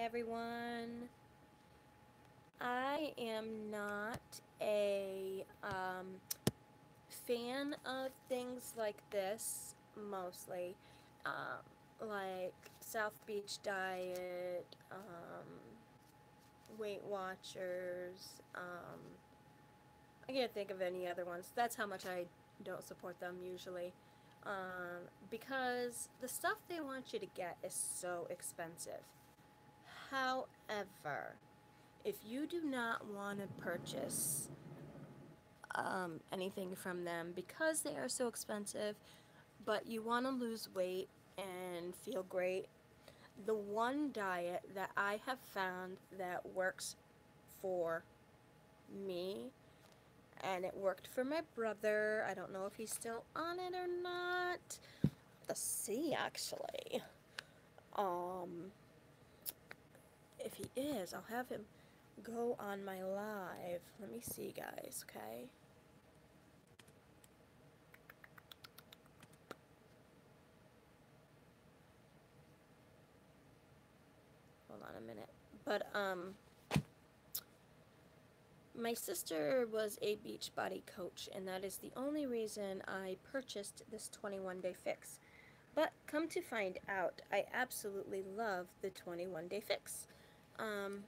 everyone. I am not a fan of things like this, mostly. Like South Beach Diet, Weight Watchers, I can't think of any other ones. That's how much I don't support them usually. Because the stuff they want you to get is so expensive. However, if you do not want to purchase anything from them because they are so expensive, but you want to lose weight and feel great, the one diet that I have found that works for me, and it worked for my brother. I don't know if he's still on it or not. Let's see, actually. Um, if he is, I'll have him go on my live. Let me see, guys, okay? Hold on a minute. But, my sister was a Beachbody coach, and that is the only reason I purchased this 21-day fix. But come to find out, I absolutely love the 21-day fix. Um,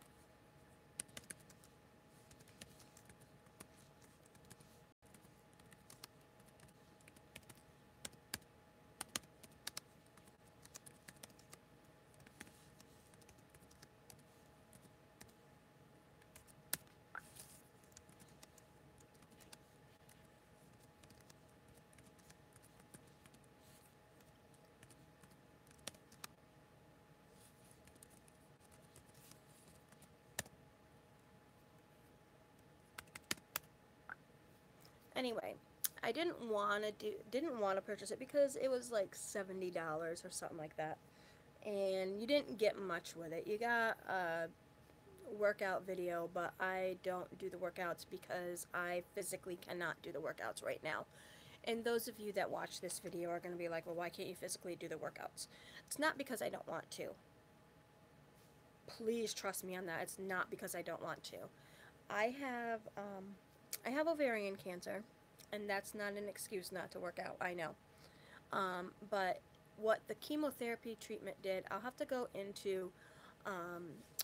Anyway, I didn't want to purchase it because it was like $70 or something like that. And you didn't get much with it. You got a workout video, but I don't do the workouts because I physically cannot do the workouts right now. And those of you that watch this video are going to be like, well, why can't you physically do the workouts? It's not because I don't want to. Please trust me on that. It's not because I don't want to. I have, I have ovarian cancer, and that's not an excuse not to work out, I know. But what the chemotherapy treatment did, I'll have to go into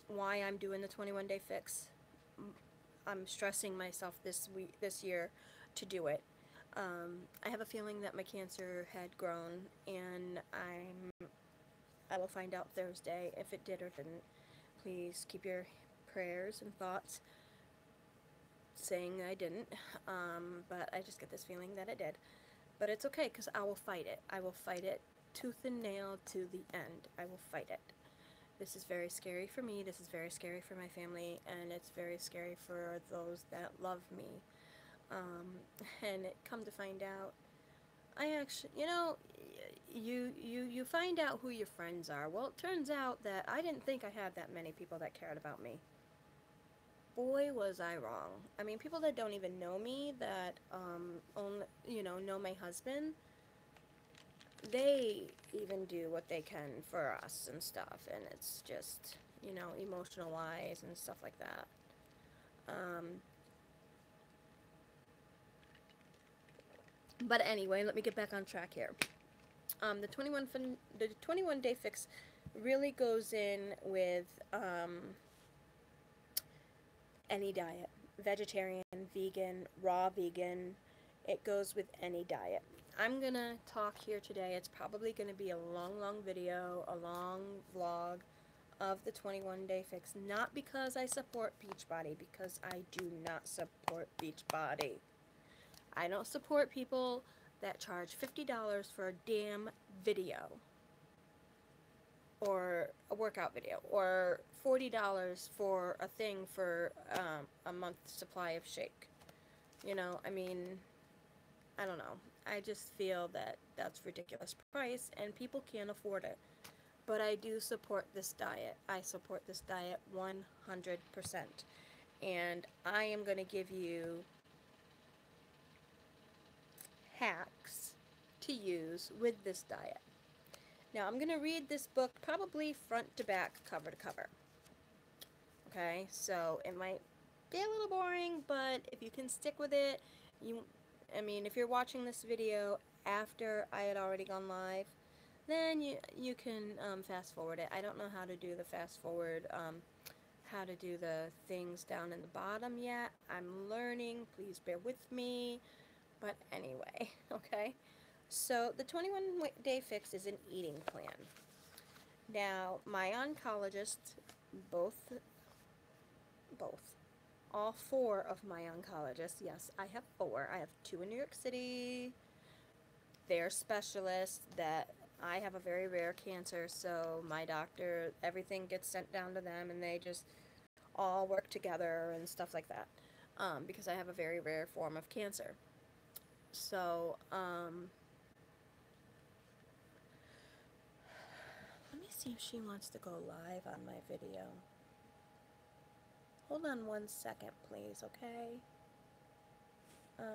why I'm doing the 21-day fix. I'm stressing myself this year to do it. I have a feeling that my cancer had grown, and I will find out Thursday if it did or didn't. Please keep your prayers and thoughts saying I didn't, but I just get this feeling that it did. But it's okay, because I will fight it. I will fight it tooth and nail to the end. I will fight it. This is very scary for me. This is very scary for my family, and it's very scary for those that love me. And come to find out, I actually, you find out who your friends are. Well, it turns out that I didn't think I had that many people that cared about me. Boy, was I wrong. I mean, people that don't even know me, that only, know my husband, they even do what they can for us and stuff, and it's just, emotional wise and stuff like that. But anyway, let me get back on track here. The 21-day fix really goes in with any diet, vegetarian, vegan, raw vegan. It goes with any diet. I'm gonna talk here today. It's probably gonna be a long video, a long vlog of the 21-day fix. Not because I support Beachbody, because I do not support Beachbody. I don't support people that charge $50 for a damn video, or a workout video, or $40 for a thing for a month's supply of shake. I mean, I don't know. I just feel that that's ridiculous price, and people can't afford it. But I do support this diet. I support this diet 100%. And I am going to give you hacks to use with this diet. Now, I'm going to read this book probably front to back, cover to cover. okay? So it might be a little boring, but if you can stick with it, I mean, if you're watching this video after I had already gone live, then you can fast forward it. I don't know how to do the fast forward, how to do the things down in the bottom yet. I'm learning, please bear with me. But anyway, okay? So the 21-day fix is an eating plan. Now, my oncologist, both, both, all four of my oncologists, yes, I have four. I have two in New York City. They're specialists that I have a very rare cancer, so my doctor, everything gets sent down to them, and they just all work together and stuff like that, because I have a very rare form of cancer. So, let me see if she wants to go live on my video. Hold on 1 second, please, okay? I'll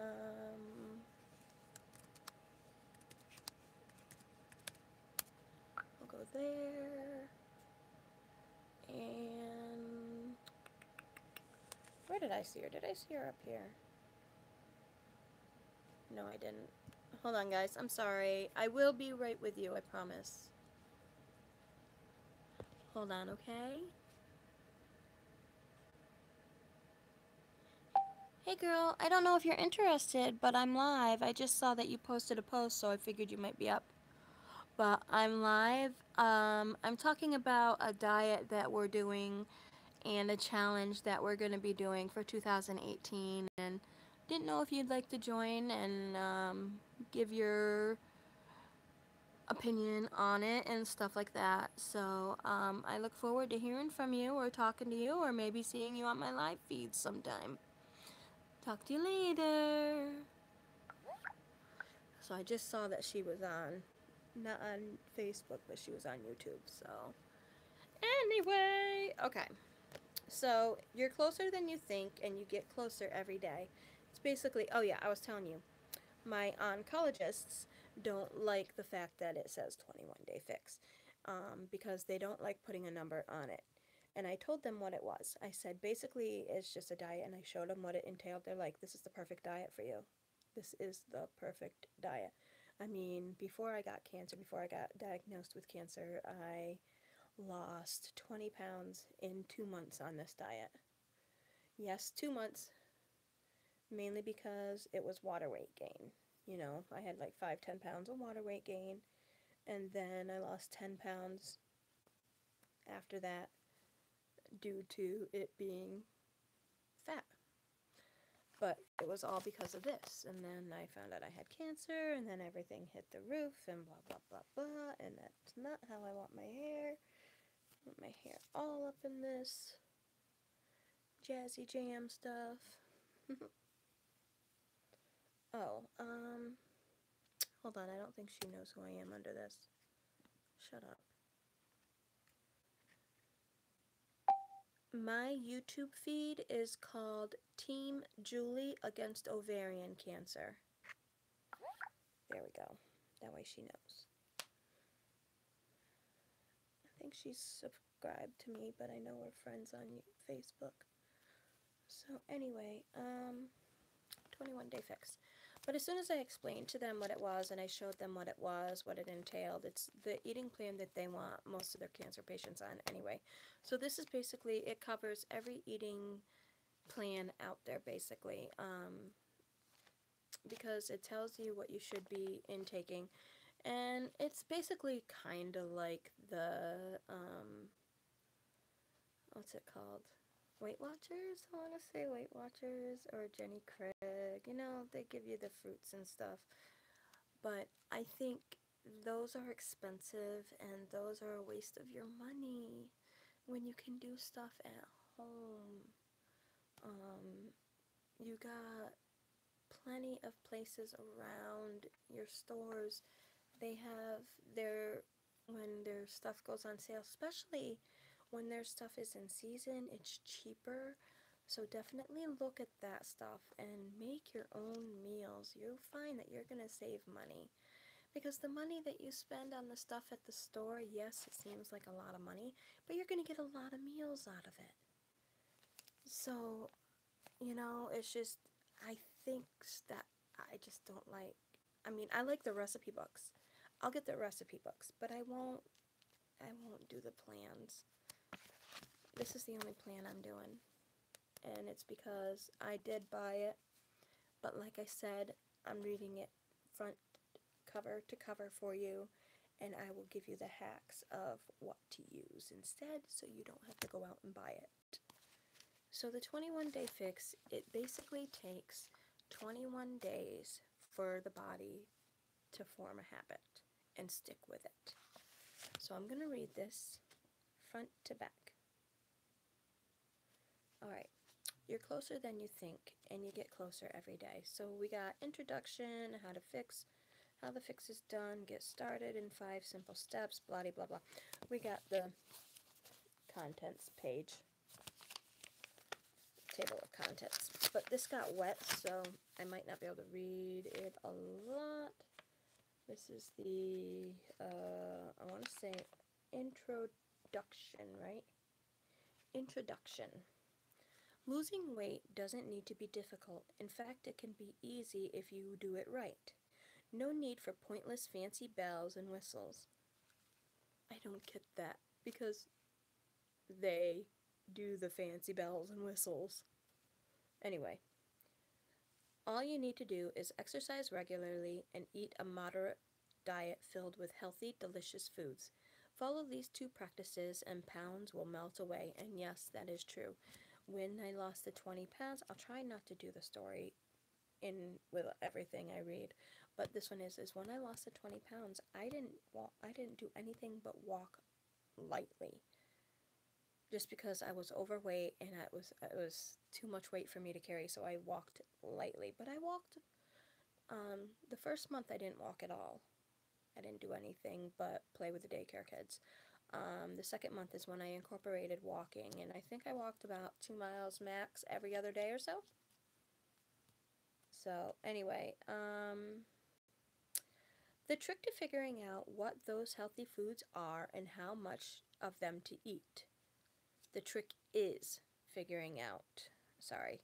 go there. And where did I see her? Did I see her up here? No, I didn't. Hold on, guys. I'm sorry. I will be right with you, I promise. Hold on, okay? Hey girl, I don't know if you're interested, but I'm live. I just saw that you posted a post, so I figured you might be up. But I'm live. I'm talking about a diet that we're doing and a challenge that we're going to be doing for 2018, and didn't know if you'd like to join and give your opinion on it and stuff like that. So I look forward to hearing from you or talking to you or maybe seeing you on my live feed sometime. Talk to you later. So I just saw that she was on, not on Facebook, but she was on YouTube. So anyway, okay. So you're closer than you think, and you get closer every day. It's basically, oh yeah, I was telling you, my oncologists don't like the fact that it says 21-day fix, because they don't like putting a number on it. And I told them what it was. I said, basically, it's just a diet, and I showed them what it entailed. They're like, this is the perfect diet for you. This is the perfect diet. I mean, before I got cancer, before I got diagnosed with cancer, I lost 20 pounds in 2 months on this diet. Yes, 2 months, mainly because it was water weight gain. You know, I had like 5-10 pounds of water weight gain, and then I lost 10 pounds after that due to it being fat. But it was all because of this, and then I found out I had cancer, and then everything hit the roof, and blah, blah, blah, blah, and that's not how I want my hair. I want my hair all up in this jazzy jam stuff. Oh, hold on, I don't think she knows who I am under this. Shut up. My YouTube feed is called Team Julie Against Ovarian Cancer. There we go. That way she knows. I think she's subscribed to me, but I know we're friends on Facebook. So anyway, 21-day fix. But as soon as I explained to them what it was and I showed them what it was, what it entailed, it's the eating plan that they want most of their cancer patients on anyway. So this is basically, it covers every eating plan out there basically, because it tells you what you should be intaking. And it's basically kind of like the, what's it called? Weight Watchers? I want to say Weight Watchers or Jenny Craig. You know, they give you the fruits and stuff. But I think those are expensive and those are a waste of your money when you can do stuff at home. You got plenty of places around your stores. They have their, when their stuff goes on sale, especially when their stuff is in season, it's cheaper. So definitely look at that stuff and make your own meals. You'll find that you're going to save money. Because the money that you spend on the stuff at the store, yes, it seems like a lot of money, but you're going to get a lot of meals out of it. So, you know, it's just, I think that I just don't like, I mean, I like the recipe books. I'll get the recipe books, but I won't do the plans. This is the only plan I'm doing, and it's because I did buy it, but like I said, I'm reading it front cover to cover for you, and I will give you the hacks of what to use instead so you don't have to go out and buy it. So the 21-day fix, it basically takes 21 days for the body to form a habit and stick with it. So I'm going to read this front to back. Alright, you're closer than you think, and you get closer every day. So we got introduction, how to fix, how the fix is done, get started in 5 simple steps, blah blah blah. We got the contents page, table of contents. But this got wet, so I might not be able to read it a lot. This is the, I want to say introduction, right? Introduction. Losing weight doesn't need to be difficult. In fact, it can be easy if you do it right. No need for pointless fancy bells and whistles. I don't get that, because they do the fancy bells and whistles. Anyway, all you need to do is exercise regularly and eat a moderate diet filled with healthy, delicious foods. Follow these 2 practices and pounds will melt away, and yes, that is true. When I lost the 20 pounds, I'll try not to do the story in with everything I read, but this one is when I lost the 20 pounds, I didn't do anything but walk lightly, just because I was overweight and it was too much weight for me to carry, so I walked lightly. But I walked, the first month I didn't walk at all. I didn't do anything but play with the daycare kids. The second month is when I incorporated walking, and I think I walked about 2 miles max every other day or so. So anyway, the trick to figuring out what those healthy foods are and how much of them to eat. The trick is figuring out. Sorry.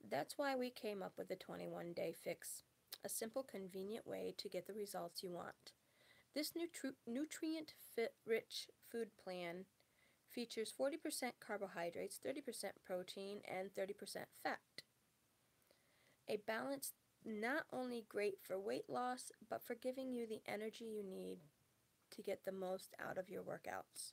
That's why we came up with the 21-day fix, a simple, convenient way to get the results you want. This nutrient-rich food plan features 40% carbohydrates, 30% protein, and 30% fat. A balance not only great for weight loss, but for giving you the energy you need to get the most out of your workouts.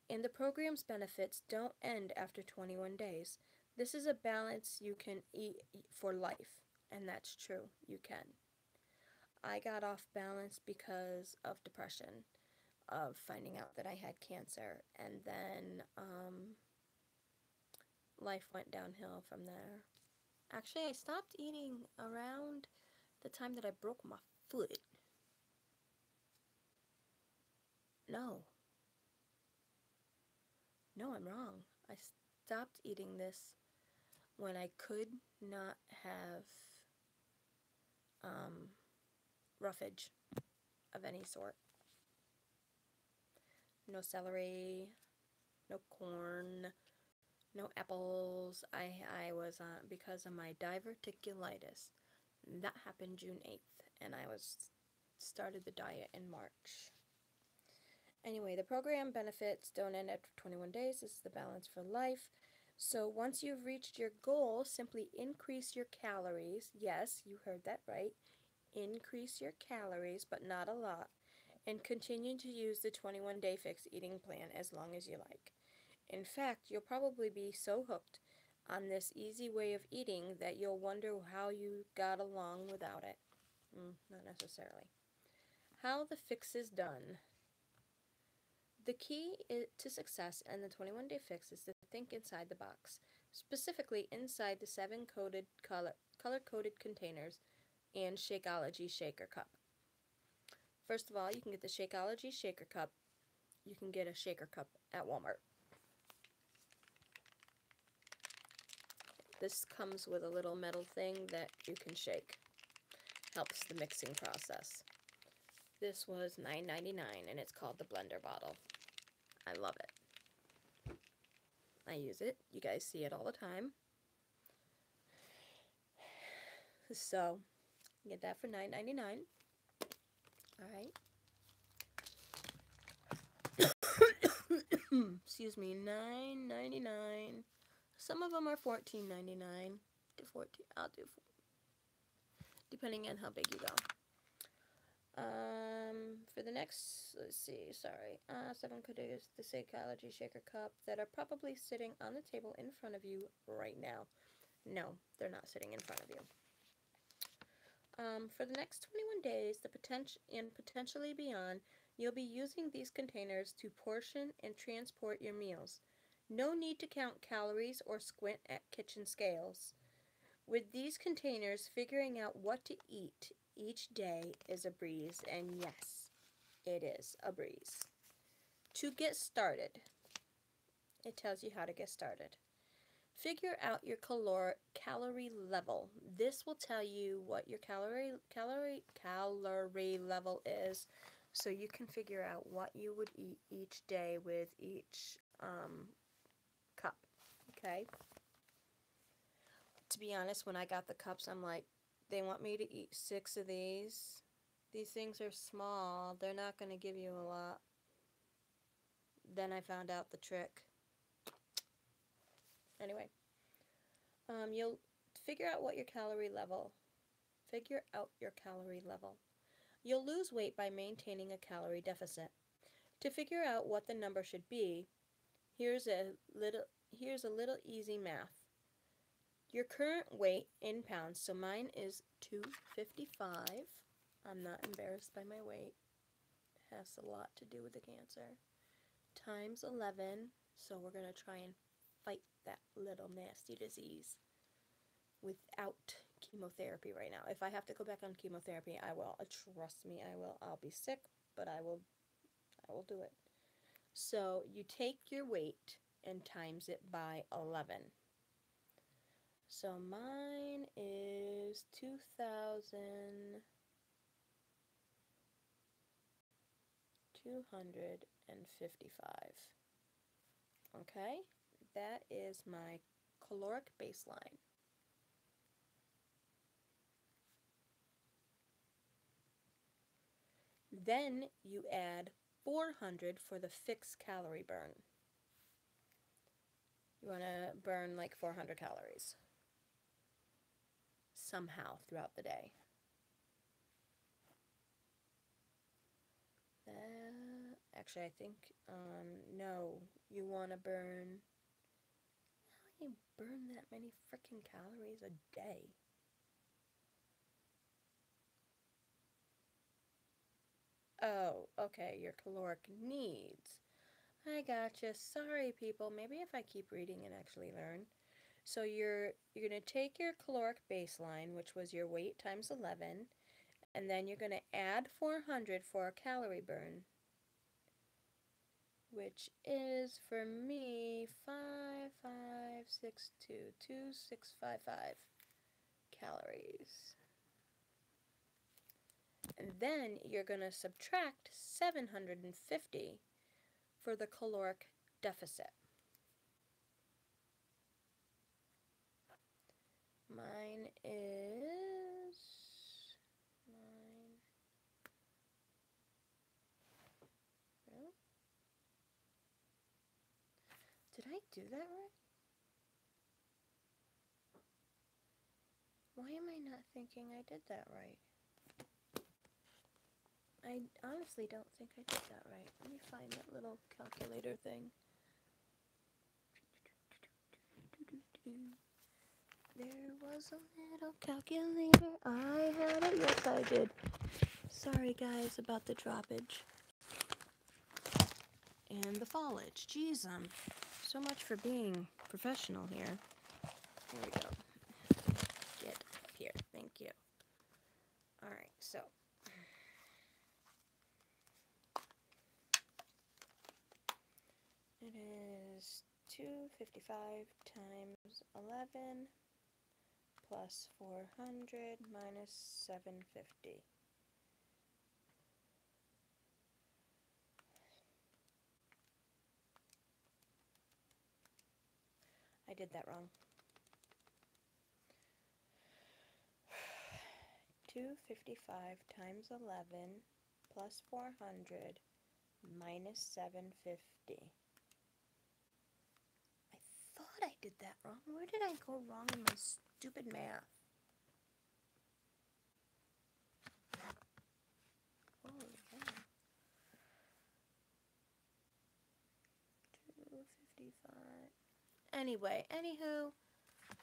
And the program's benefits don't end after 21 days. This is a balance you can eat for life, and that's true, you can. I got off balance because of depression, of finding out that I had cancer, and then life went downhill from there. Actually, I stopped eating around the time that I broke my foot. No. No, I'm wrong. I stopped eating this when I could not have roughage of any sort. No celery, no corn, no apples. I was because of my diverticulitis. That happened June 8th, and I started the diet in March. Anyway, the program benefits don't end after 21 days. This is the balance for life. So once you've reached your goal, simply increase your calories. Yes, you heard that right. Increase your calories, but not a lot. And continue to use the 21-day fix eating plan as long as you like. In fact, you'll probably be so hooked on this easy way of eating that you'll wonder how you got along without it. Not necessarily. How the fix is done. The key to success in the 21-day fix is to think inside the box, specifically inside the 7 color-coded containers and Shakeology shaker cup. First of all, you can get the Shakeology shaker cup. You can get a shaker cup at Walmart. This comes with a little metal thing that you can shake. Helps the mixing process. This was $9.99 and it's called the blender bottle. I love it. I use it. You guys see it all the time. So, get that for $9.99. Alright. Excuse me, $9.99. Some of them are $14.99. To 14. I'll do 4, depending on how big you go. For the next, let's see, sorry, 7 could use the Shakeology shaker cup that are probably sitting on the table in front of you right now. No, they're not sitting in front of you. For the next 21 days, potentially beyond, you'll be using these containers to portion and transport your meals. No need to count calories or squint at kitchen scales. With these containers, figuring out what to eat each day is a breeze, and yes, it is a breeze. To get started, it tells you how to get started. Figure out your calorie level. This will tell you what your calorie level is, so you can figure out what you would eat each day with each cup. Okay? To be honest, when I got the cups, I'm like, they want me to eat 6 of these. These things are small. They're not going to give you a lot. Then I found out the trick. Anyway, you'll figure out what your calorie level. Figure out your calorie level. You'll lose weight by maintaining a calorie deficit. To figure out what the number should be, here's a little easy math. Your current weight in pounds, so mine is 255. I'm not embarrassed by my weight. It has a lot to do with the cancer. Times 11, so we're going to try and fight that little nasty disease without chemotherapy right now. If I have to go back on chemotherapy, I will. Trust me, I will. I'll be sick, but I will do it. So you take your weight and times it by 11. So mine is 2,255. Okay, that is my caloric baseline. Then you add 400 for the fixed calorie burn. You want to burn like 400 calories somehow throughout the day. Actually, I think, no, you want to burn, how do you burn that many freaking calories a day? Oh, okay, your caloric needs. I gotcha. Sorry, people. Maybe if I keep reading and actually learn. So you're going to take your caloric baseline, which was your weight times 11, and then you're going to add 400 for a calorie burn, which is for me 55622 calories. And then you're going to subtract 750 for the caloric deficit. Mine is 9. Really? Did I do that right? Why am I not thinking I did that right? I honestly don't think I did that right. Let me find that little calculator thing. There was a little calculator. I had it. Yes, I did. Sorry, guys, about the droppage. And the foliage. Jeez, so much for being professional here. Here we go. Get up here. Thank you. Alright, so. It is 255 times 11 plus 400 minus 750. did that wrong. 255 times 11 plus 400 minus 750. I thought I did that wrong. Where did I go wrong in my stupid math? Holy hell. 255. Anyway, anywho,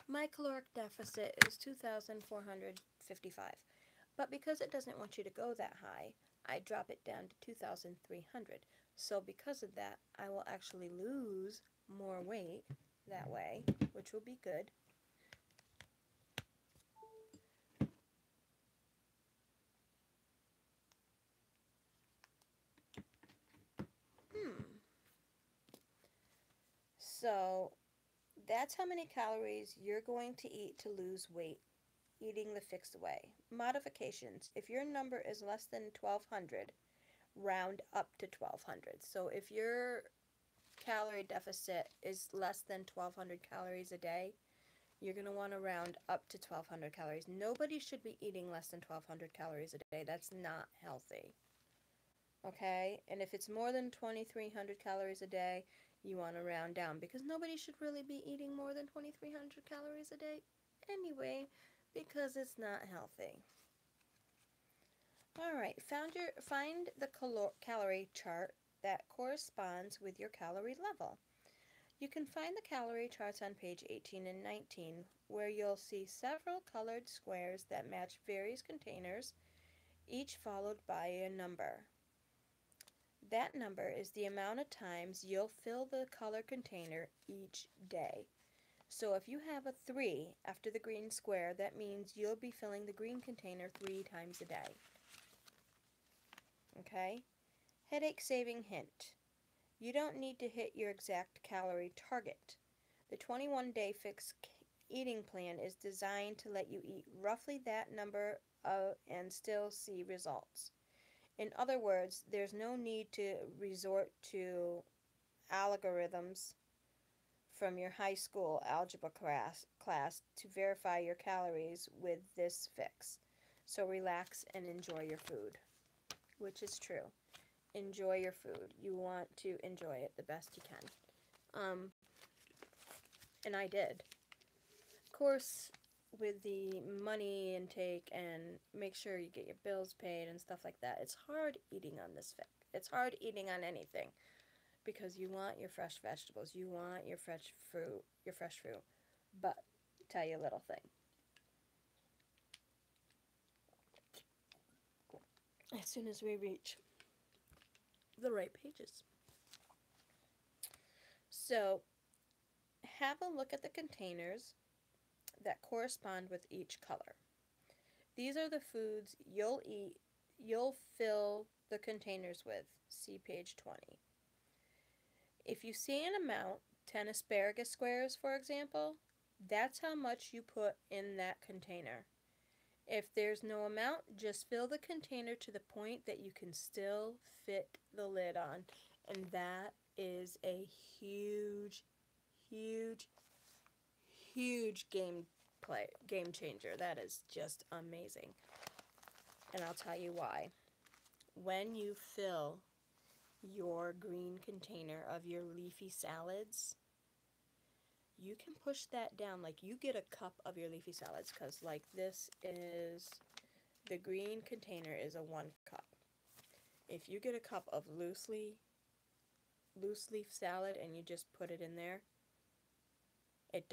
my caloric deficit is 2,455. But because it doesn't want you to go that high, I drop it down to 2,300. So because of that, I will actually lose more weight that way, which will be good. So that's how many calories you're going to eat to lose weight, eating the fixed way. Modifications. If your number is less than 1,200, round up to 1,200. So if your calorie deficit is less than 1,200 calories a day, you're going to want to round up to 1,200 calories. Nobody should be eating less than 1,200 calories a day. That's not healthy. Okay? And if it's more than 2,300 calories a day, you want to round down, because nobody should really be eating more than 2,300 calories a day anyway, because it's not healthy. Alright, find the calorie chart that corresponds with your calorie level. You can find the calorie charts on page 18 and 19, where you'll see several colored squares that match various containers, each followed by a number. That number is the amount of times you'll fill the color container each day. So if you have a 3 after the green square, that means you'll be filling the green container 3 times a day. Okay? Headache saving hint. You don't need to hit your exact calorie target. The 21-day fixed eating plan is designed to let you eat roughly that number and still see results. In other words, there's no need to resort to algorithms from your high school algebra class to verify your calories with this fix. So relax and enjoy your food, which is true. Enjoy your food. You want to enjoy it the best you can. And I did. Of course, with the money intake and make sure you get your bills paid and stuff like that, it's hard eating on this fix. It's hard eating on anything, because you want your fresh vegetables, you want your fresh fruit. But tell you a little thing. As soon as we reach the right pages. So, have a look at the containers that correspond with each color. These are the foods you'll fill the containers with. See page 20. If you see an amount, 10 asparagus squares, for example, that's how much you put in that container. If there's no amount, just fill the container to the point that you can still fit the lid on. And that is a huge, huge, huge game changer. That is just amazing. And I'll tell you why. When you fill your green container of your leafy salads, you can push that down. Like, you get a cup of your leafy salads, because like this is, the green container is a 1 cup. If you get a cup of loose leaf salad and you just put it in there, it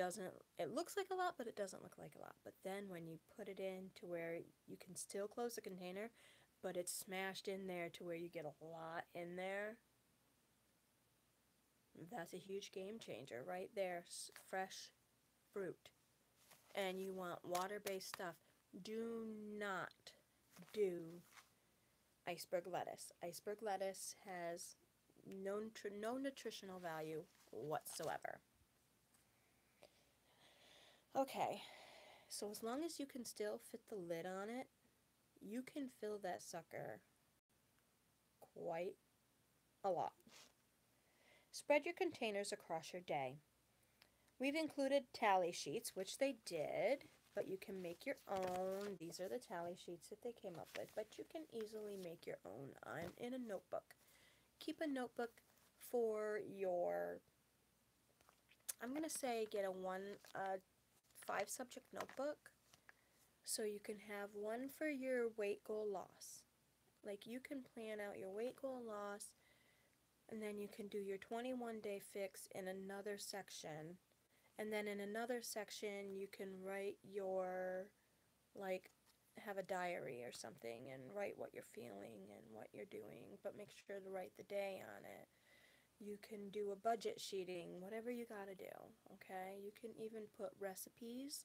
looks like a lot, but it doesn't look like a lot. But then when you put it in to where you can still close the container, but it's smashed in there to where you get a lot in there, that's a huge game changer right there. Fresh fruit. And you want water-based stuff. Do not do iceberg lettuce. Iceberg lettuce has no nutritional value whatsoever. Okay, so as long as you can still fit the lid on it, you can fill that sucker quite a lot. Spread your containers across your day. We've included tally sheets, which they did, but you can make your own. These are the tally sheets that they came up with, but you can easily make your own in a notebook. Keep a notebook for your, I'm going to say get a 5 subject notebook, so you can have one for your weight goal loss. Like, you can plan out your weight goal loss, and then you can do your 21-day fix in another section. And then in another section, you can write your, like, have a diary or something and write what you're feeling and what you're doing, but make sure to write the day on it. You can do a budget sheeting, whatever you gotta do, okay? You can even put recipes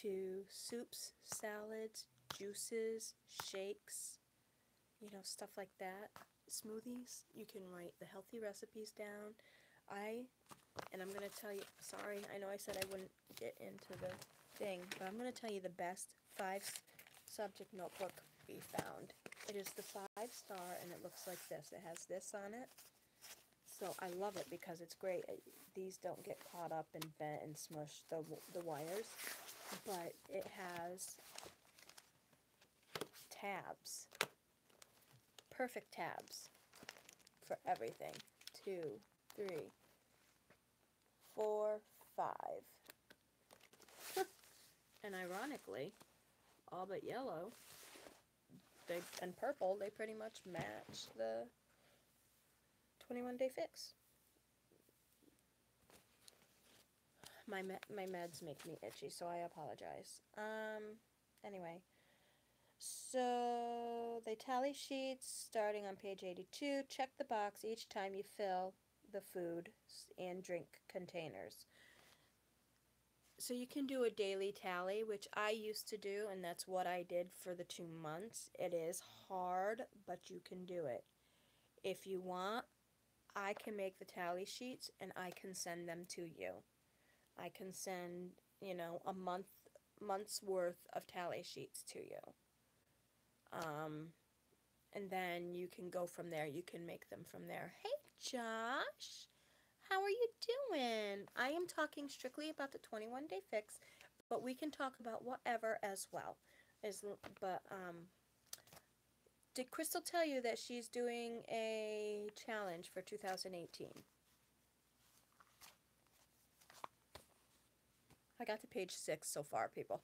to soups, salads, juices, shakes, stuff like that. Smoothies, you can write the healthy recipes down. And I'm going to tell you, sorry, I know I said I wouldn't get into the thing, but I'm going to tell you the best 5 subject notebook we found. It is the 5-star, and it looks like this. It has this on it. So I love it because it's great. These don't get caught up and bent and smushed, the wires, but it has tabs. Perfect tabs for everything. 2, 3, 4, 5. And ironically, all but yellow and purple, they pretty much match the 21-day fix. My meds make me itchy, so I apologize. Anyway, so they tally sheets starting on page 82. Check the box each time you fill the food and drink containers. So you can do a daily tally, which I used to do, and that's what I did for the 2 months. It is hard, but you can do it. If you want, I can make the tally sheets and I can send them to you. I can send, a month's worth of tally sheets to you. And then you can go from there. You can make them from there. Hey, Josh. How are you doing? I am talking strictly about the 21-day fix, but we can talk about whatever as well. Did Crystal tell you that she's doing a challenge for 2018? I got to page 6 so far, people.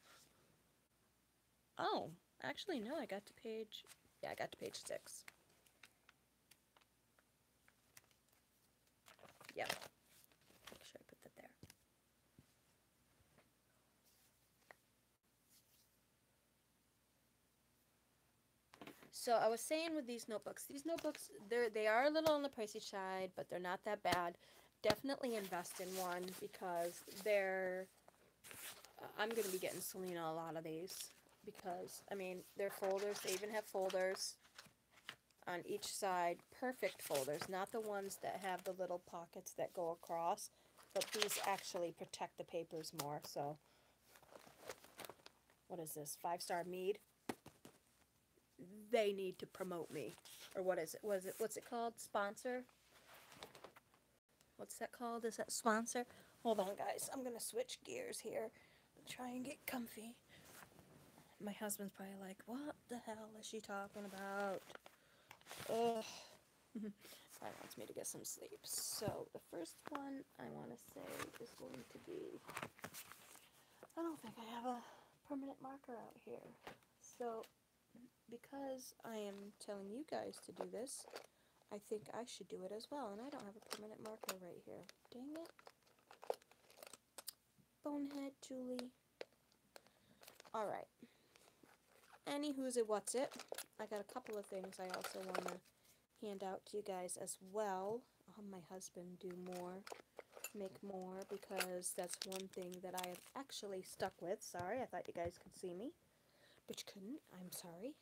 Oh, actually, no, I got to page 6. Yep. Make sure I put that there. So I was saying with these notebooks, they are a little on the pricey side, but they're not that bad. Definitely invest in one because I'm going to be getting Selena a lot of these because, they're folders. They even have folders on each side. Perfect folders, not the ones that have the little pockets that go across, but these actually protect the papers more. So, what is this? 5-star Mead? They need to promote me. Or what is it? What's it called? Sponsor? What's that called? Is that sponsor? Hold on, guys. I'm going to switch gears here and try and get comfy. My husband's probably like, what the hell is she talking about? Ugh. Probably wants me to get some sleep. So, the first one I want to say is going to be... I don't think I have a permanent marker out here. So, because I am telling you guys to do this, I think I should do it as well. And I don't have a permanent marker right here. Dang it. Bonehead, Julie. Alright. Anywho's it, what's it? I got a couple of things I also want to hand out to you guys as well. My husband do more, make more, because that's one thing that I have actually stuck with. Sorry, I thought you guys could see me, but you couldn't. I'm sorry.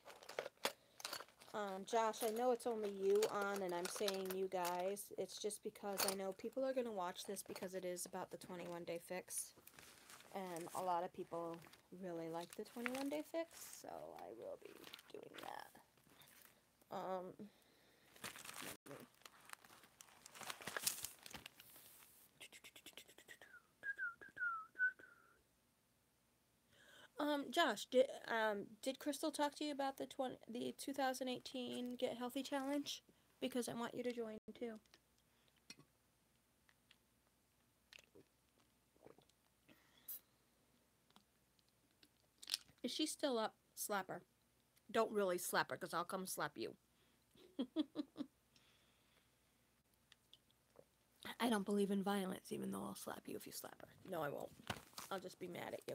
Josh, I know it's only you on, and I'm saying you guys. It's just because I know people are going to watch this because it is about the 21-day fix. And a lot of people really like the 21-day fix, so I will be doing that. Josh, did Crystal talk to you about the 2018 Get Healthy Challenge? Because I want you to join too. Is she still up? Slap her. Don't really slap her, because I'll come slap you. I don't believe in violence, even though I'll slap you if you slap her. No, I won't. I'll just be mad at you.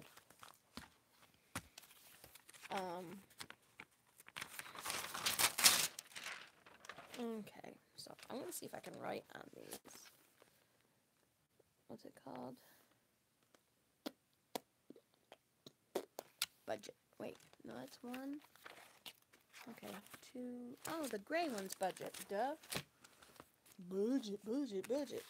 Okay, so I'm going to see if I can write on these. What's it called? Budget. Wait, no, that's one. Okay, two. Oh, the gray one's budget. Duh. Budget, budget, budget.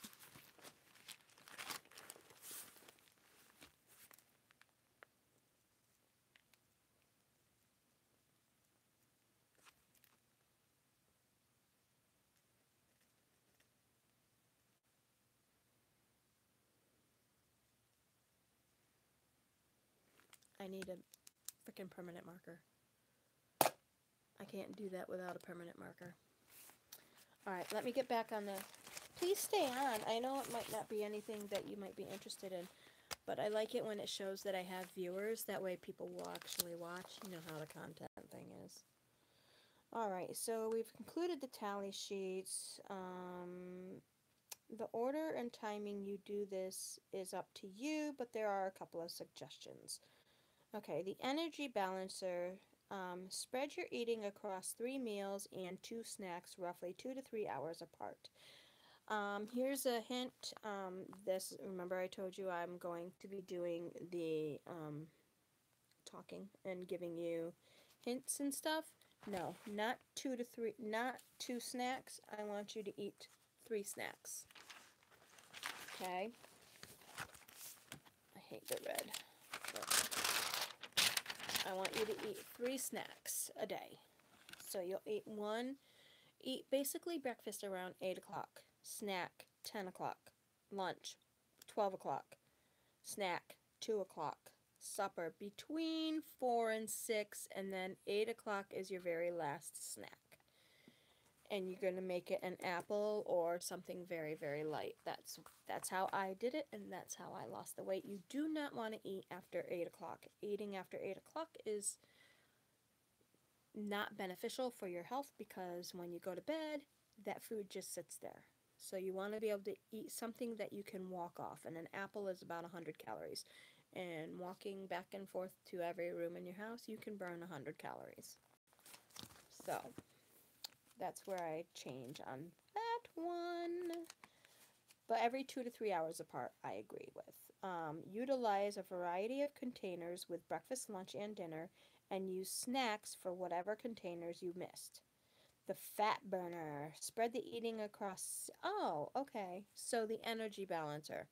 I need a freaking permanent marker. I can't do that without a permanent marker. Alright, let me get back on the... Please stay on. I know it might not be anything that you might be interested in, but I like it when it shows that I have viewers. That way people will actually watch. You know how the content thing is. Alright, so we've concluded the tally sheets. The order and timing you do this is up to you, but there are a couple of suggestions. Okay, the energy balancer. Spread your eating across 3 meals and 2 snacks roughly 2 to 3 hours apart. Here's a hint. Remember I told you I'm going to be doing the talking and giving you hints and stuff. No, not 2 to 3, not 2 snacks. I want you to eat 3 snacks. Okay? I hate the red. I want you to eat 3 snacks a day. So you'll eat basically breakfast around 8 o'clock, snack 10 o'clock, lunch 12 o'clock, snack 2 o'clock, supper between 4 and 6, and then 8 o'clock is your very last snack. And you're going to make it an apple or something very, very light. That's how I did it, and that's how I lost the weight. You do not want to eat after 8 o'clock. Eating after 8 o'clock is not beneficial for your health, because when you go to bed, that food just sits there. So you want to be able to eat something that you can walk off, and an apple is about 100 calories. And walking back and forth to every room in your house, you can burn 100 calories. So that's where I change on that one. But every 2 to 3 hours apart, I agree with. Utilize a variety of containers with breakfast, lunch, and dinner, and use snacks for whatever containers you missed. The fat burner. Spread the eating across... Oh, okay. So the energy balancer.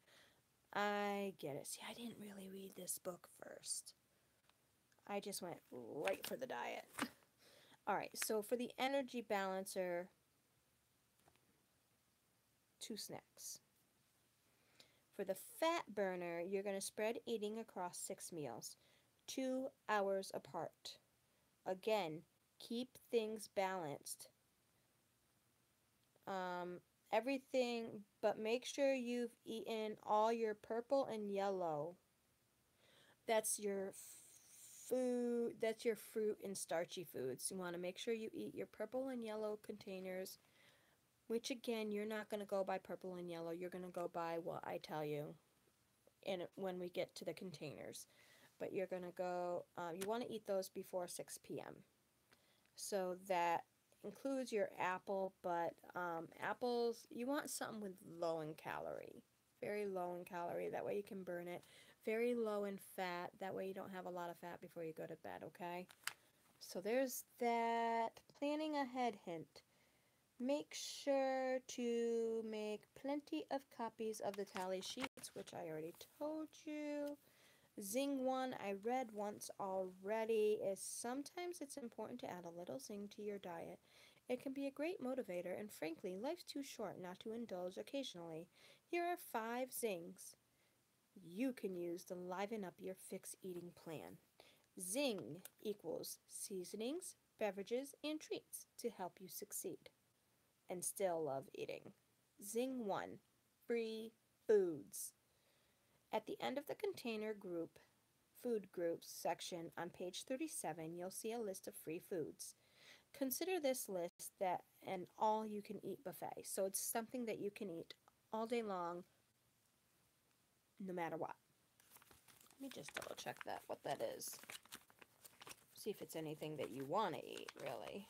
I get it. See, I didn't really read this book first. I just went right for the diet. Alright, so for the energy balancer, 2 snacks. For the fat burner, you're going to spread eating across 6 meals, 2 hours apart. Again, keep things balanced. Everything, but make sure you've eaten all your purple and yellow. That's your food, that's your fruit and starchy foods. You want to make sure you eat your purple and yellow containers, which again, you're not going to go by purple and yellow. You're going to go by what I tell you when we get to the containers. But you're going to go, you want to eat those before 6 p.m. So that includes your apple, but apples, you want something with low in calorie. Very low in calorie. That way you can burn it. Very low in fat. That way you don't have a lot of fat before you go to bed, okay? So there's that. Planning ahead hint. Make sure to make plenty of copies of the tally sheets, which I already told you. Zing 1, I read once already, is sometimes it's important to add a little zing to your diet. It can be a great motivator, and frankly, life's too short not to indulge occasionally. Here are 5 zings you can use to liven up your fixed eating plan. Zing equals seasonings, beverages, and treats to help you succeed and still love eating. Zing 1, free foods. At the end of the container group, food groups section on page 37, you'll see a list of free foods. Consider this list that an all-you-can-eat buffet. So it's something that you can eat all day long, no matter what. Let me just double check what that is. See if it's anything that you want to eat, really.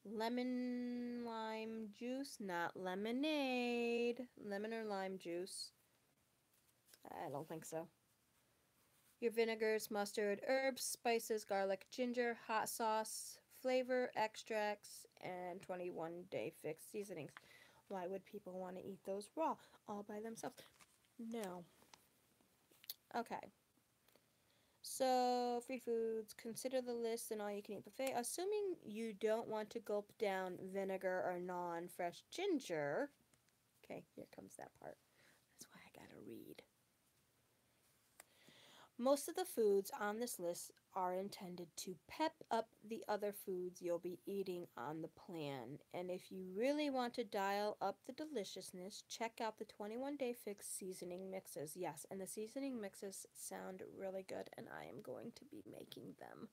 Lemon lime juice, not lemonade. Lemon or lime juice. I don't think so. Your vinegars, mustard, herbs, spices, garlic, ginger, hot sauce, flavor, extracts, and 21-day fixed seasonings. Why would people want to eat those raw, all by themselves? No. Okay. So, free foods. Consider the list and all-you-can-eat buffet. Assuming you don't want to gulp down vinegar or non-fresh ginger. Okay, here comes that part. That's why I gotta read. Most of the foods on this list are intended to pep up the other foods you'll be eating on the plan. And if you really want to dial up the deliciousness, check out the 21-day fix seasoning mixes. Yes, and the seasoning mixes sound really good, and I am going to be making them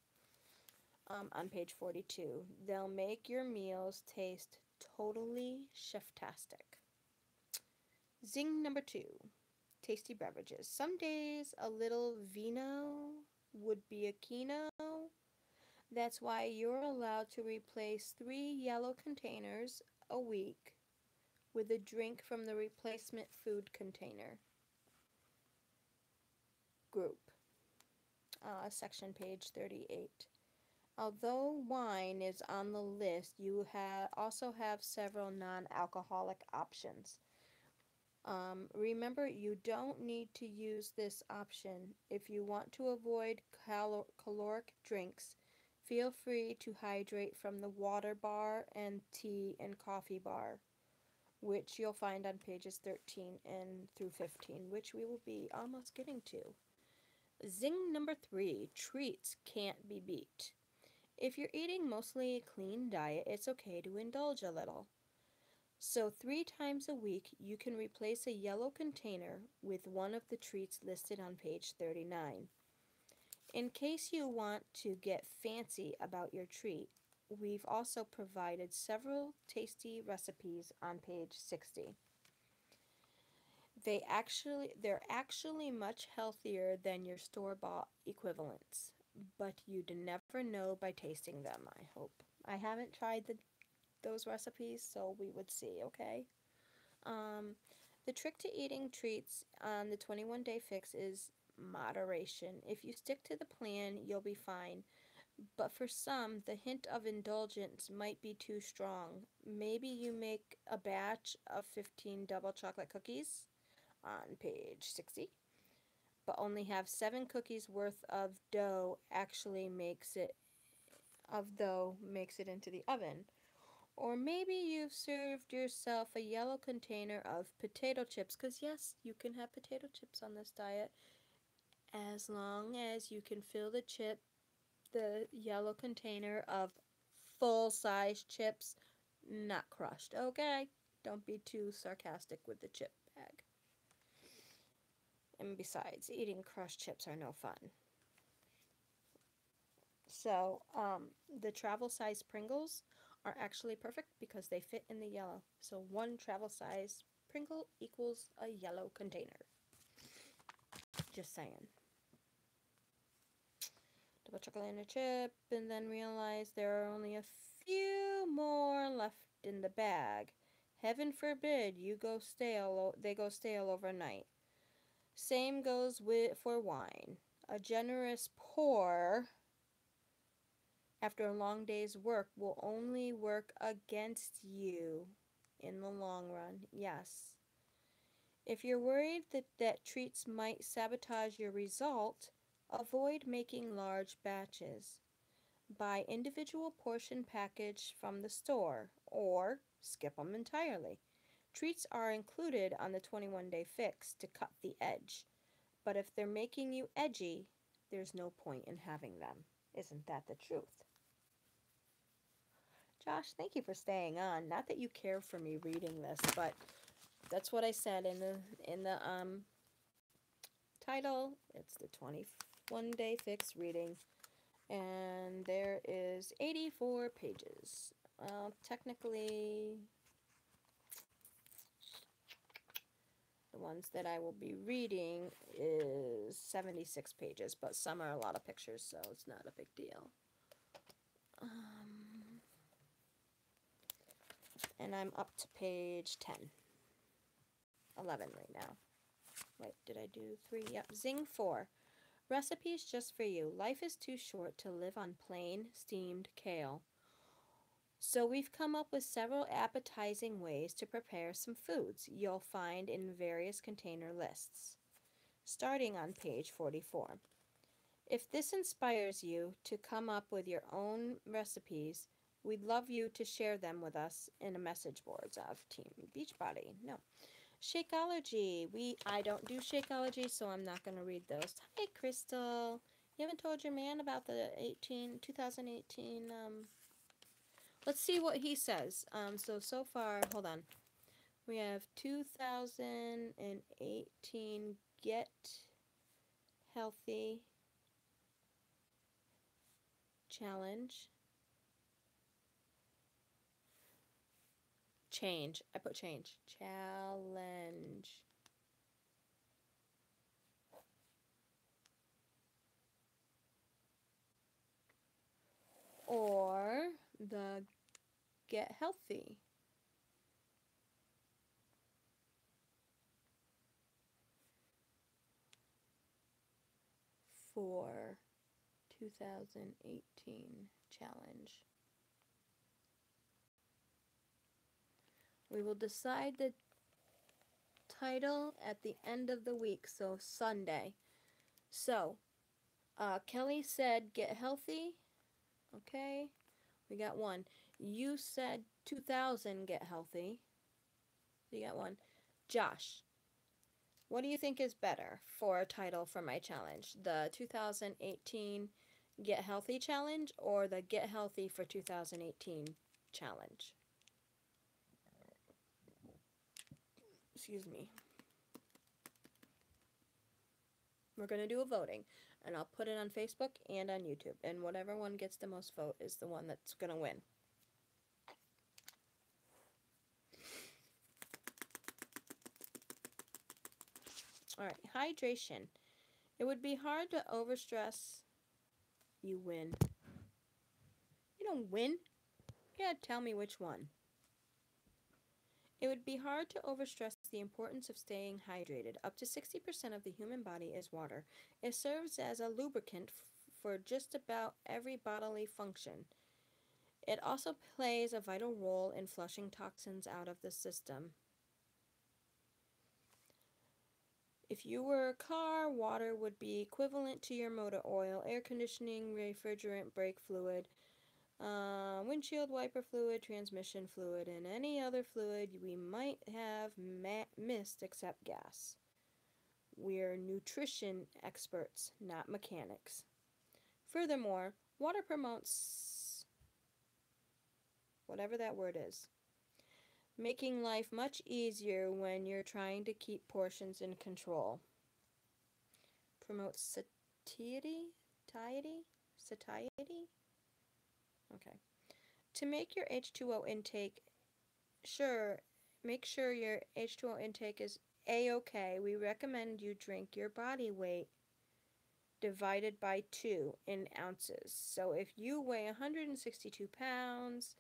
on page 42. They'll make your meals taste totally chef-tastic. Zing number 2. Tasty beverages. Some days a little vino would be a kino. That's why you're allowed to replace 3 yellow containers a week with a drink from the replacement food container group. Section page 38. Although wine is on the list, you also have several non-alcoholic options. Remember, you don't need to use this option. If you want to avoid caloric drinks, feel free to hydrate from the water bar and tea and coffee bar, which you'll find on pages 13 and through 15, which we will be almost getting to. Zing number 3, treats can't be beat. If you're eating mostly a clean diet, it's okay to indulge a little. So 3 times a week, you can replace a yellow container with one of the treats listed on page 39. In case you want to get fancy about your treat, we've also provided several tasty recipes on page 60. They're actually much healthier than your store-bought equivalents, but you'd never know by tasting them, I hope. I haven't tried those recipes, so we would see, okay? The trick to eating treats on the 21-day fix is moderation. If you stick to the plan, you'll be fine. But for some, the hint of indulgence might be too strong. Maybe you make a batch of 15 double chocolate cookies on page 60, but only have 7 cookies worth of dough makes it into the oven. Or maybe you've served yourself a yellow container of potato chips, because yes, you can have potato chips on this diet, as long as you can fill the yellow container of full-size chips, not crushed, okay? Don't be too sarcastic with the chip bag. And besides, eating crushed chips are no fun. So, the travel size Pringles are actually perfect because they fit in the yellow. So 1 travel size Pringle equals a yellow container. Just saying. Double chocolate and a chip, and then realize there are only a few more left in the bag. Heaven forbid they go stale overnight. Same goes for wine. A generous pour after a long day's work will only work against you in the long run. Yes. If you're worried that treats might sabotage your result, avoid making large batches. Buy individual portion package from the store or skip them entirely. Treats are included on the 21-day fix to cut the edge, but if they're making you edgy, there's no point in having them. Isn't that the truth? Josh, thank you for staying on. Not that you care for me reading this, but that's what I said in the title. It's the 21-day fix reading, and there is 84 pages. Technically, the ones that I will be reading is 76 pages, but some are a lot of pictures, so it's not a big deal. And I'm up to page 10. 11 right now. Wait, did I do 3? Yep, Zing 4. Recipes just for you. Life is too short to live on plain, steamed kale. So we've come up with several appetizing ways to prepare some foods you'll find in various container lists, starting on page 44. If this inspires you to come up with your own recipes, we'd love you to share them with us in a message boards of Team Beachbody. No. Shakeology. I don't do Shakeology, so I'm not going to read those. Hi, Crystal. You haven't told your man about the 2018, let's see what he says. So far, hold on. We have 2018 Get Healthy Challenge. Change. I put change. Challenge. Or the Get Healthy. For 2018 challenge. We will decide the title at the end of the week, so Sunday. So, Kelly said get healthy. Okay, we got one. You said 2000 get healthy. You got one. Josh, what do you think is better for a title for my challenge? The 2018 Get Healthy Challenge or the Get Healthy for 2018 challenge? Excuse me. We're going to do a voting, and I'll put it on Facebook and on YouTube, and whatever one gets the most vote is the one that's going to win. Alright, hydration. It would be hard to overstress. You win. You don't win. You gotta tell me which one. It would be hard to overstress the importance of staying hydrated. Up to 60% of the human body is water. It serves as a lubricant for just about every bodily function. It also plays a vital role in flushing toxins out of the system. If you were a car, water would be equivalent to your motor oil, air conditioning, refrigerant, brake fluid, windshield wiper fluid, transmission fluid, and any other fluid we might have missed except gas. We're nutrition experts, not mechanics. Furthermore, water promotes whatever that word is, making life much easier when you're trying to keep portions in control. Promotes satiety? Satiety? Okay. To make your H2O intake make sure your H2O intake is A-OK. We recommend you drink your body weight divided by 2 in ounces. So if you weigh 162 pounds,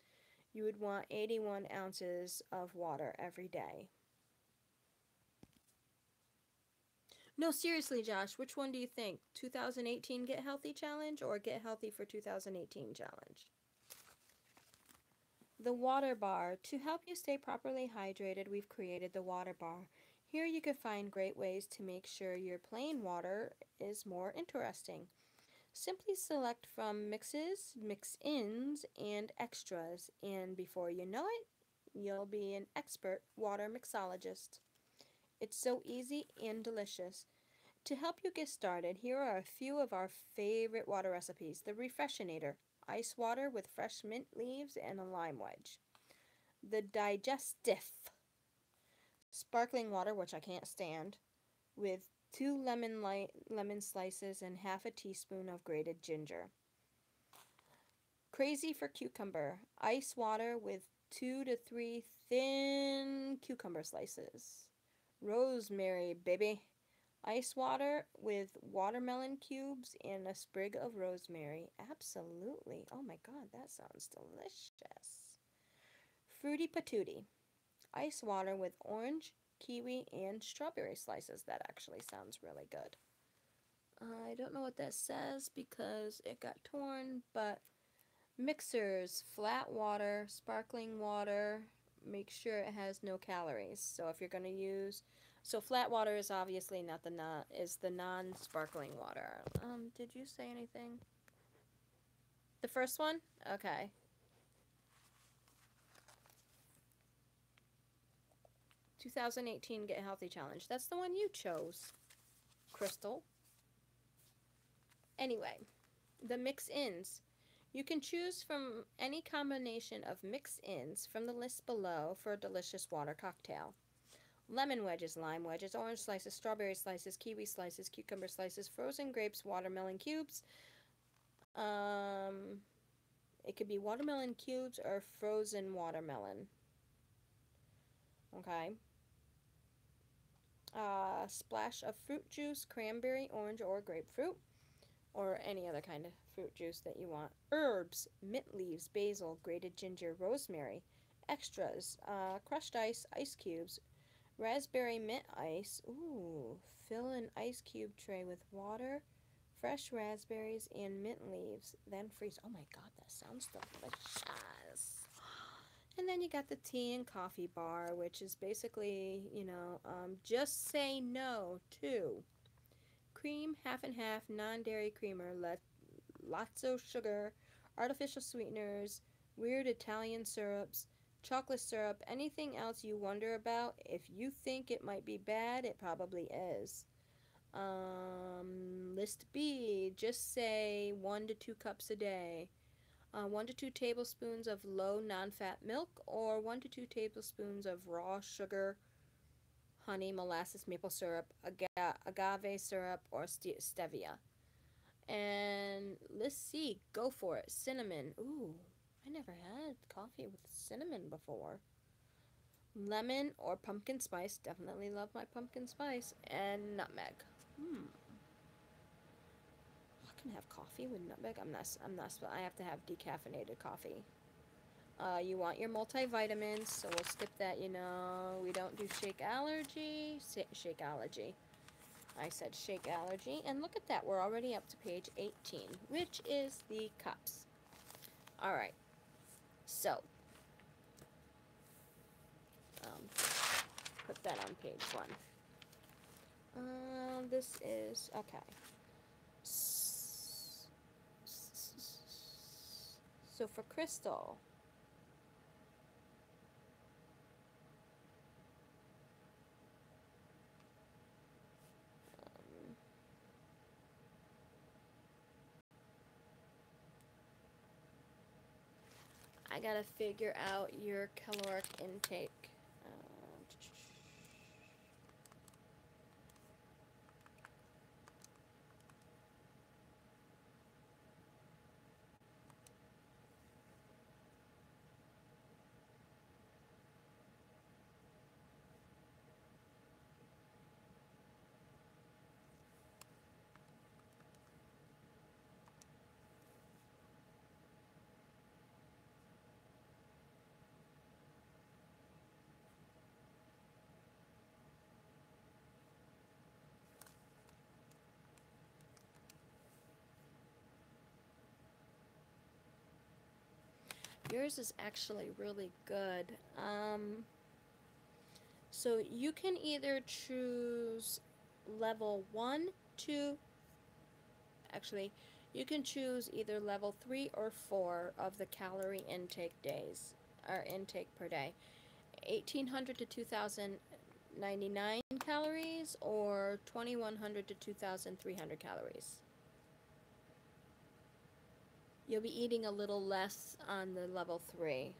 you would want 81 ounces of water every day. No, seriously, Josh, which one do you think? 2018 Get Healthy Challenge or Get Healthy for 2018 Challenge? The water bar. To help you stay properly hydrated, we've created the water bar. Here you can find great ways to make sure your plain water is more interesting. Simply select from mixes, mix-ins, and extras, and before you know it, you'll be an expert water mixologist. It's so easy and delicious. To help you get started, here are a few of our favorite water recipes. The Refreshinator, ice water with fresh mint leaves and a lime wedge. The Digestif, sparkling water, which I can't stand, with 2 lemon slices and half a teaspoon of grated ginger. Crazy for Cucumber, ice water with 2 to 3 thin cucumber slices. Rosemary, baby. Ice water with watermelon cubes and a sprig of rosemary. Absolutely. Oh my god, that sounds delicious. Fruity Patootie. Ice water with orange, kiwi, and strawberry slices. That actually sounds really good. I don't know what that says because it got torn, but mixers, flat water, sparkling water, make sure it has no calories. So if you're going to use, so flat water is obviously not the non-sparkling water. Did you say anything? The first one? Okay. "2018 Get Healthy Challenge." That's the one you chose, Crystal. Anyway, the mix-ins. You can choose from any combination of mix-ins from the list below for a delicious water cocktail. Lemon wedges, lime wedges, orange slices, strawberry slices, kiwi slices, cucumber slices, frozen grapes, watermelon cubes. It could be watermelon cubes or frozen watermelon. Okay. Splash of fruit juice, cranberry, orange, or grapefruit, or any other kind of fruit juice that you want. Herbs, mint leaves, basil, grated ginger, rosemary. Extras, crushed ice, ice cubes, raspberry mint ice. Ooh, fill an ice cube tray with water, fresh raspberries, and mint leaves. Then freeze. Oh my god, that sounds delicious. And then you got the tea and coffee bar, which is basically, just say no to cream, half and half, non-dairy creamer, lots of sugar, artificial sweeteners, weird Italian syrups, chocolate syrup, anything else you wonder about. If you think it might be bad, it probably is. List B, just say 1 to 2 cups a day. 1 to 2 tablespoons of low non-fat milk, or 1 to 2 tablespoons of raw sugar, honey, molasses, maple syrup, agave syrup, or stevia. And let's see, go for it. Cinnamon. Ooh, I never had coffee with cinnamon before. Lemon or pumpkin spice. Definitely love my pumpkin spice. And nutmeg. I can have coffee with nutmeg. I have to have decaffeinated coffee. You want your multivitamins, so we'll skip that, we don't do shake allergy. Shake allergy. I said shake allergy. And look at that, we're already up to page 18, which is the cups. Alright, so, put that on page 1. This is, okay. So for Crystal, I gotta figure out your caloric intake. Yours is actually really good. So you can either choose level 1, 2, actually, you can choose either level 3 or 4 of the calorie intake days, or intake per day. 1,800 to 2,099 calories or 2,100 to 2,300 calories. You'll be eating a little less on the level 3,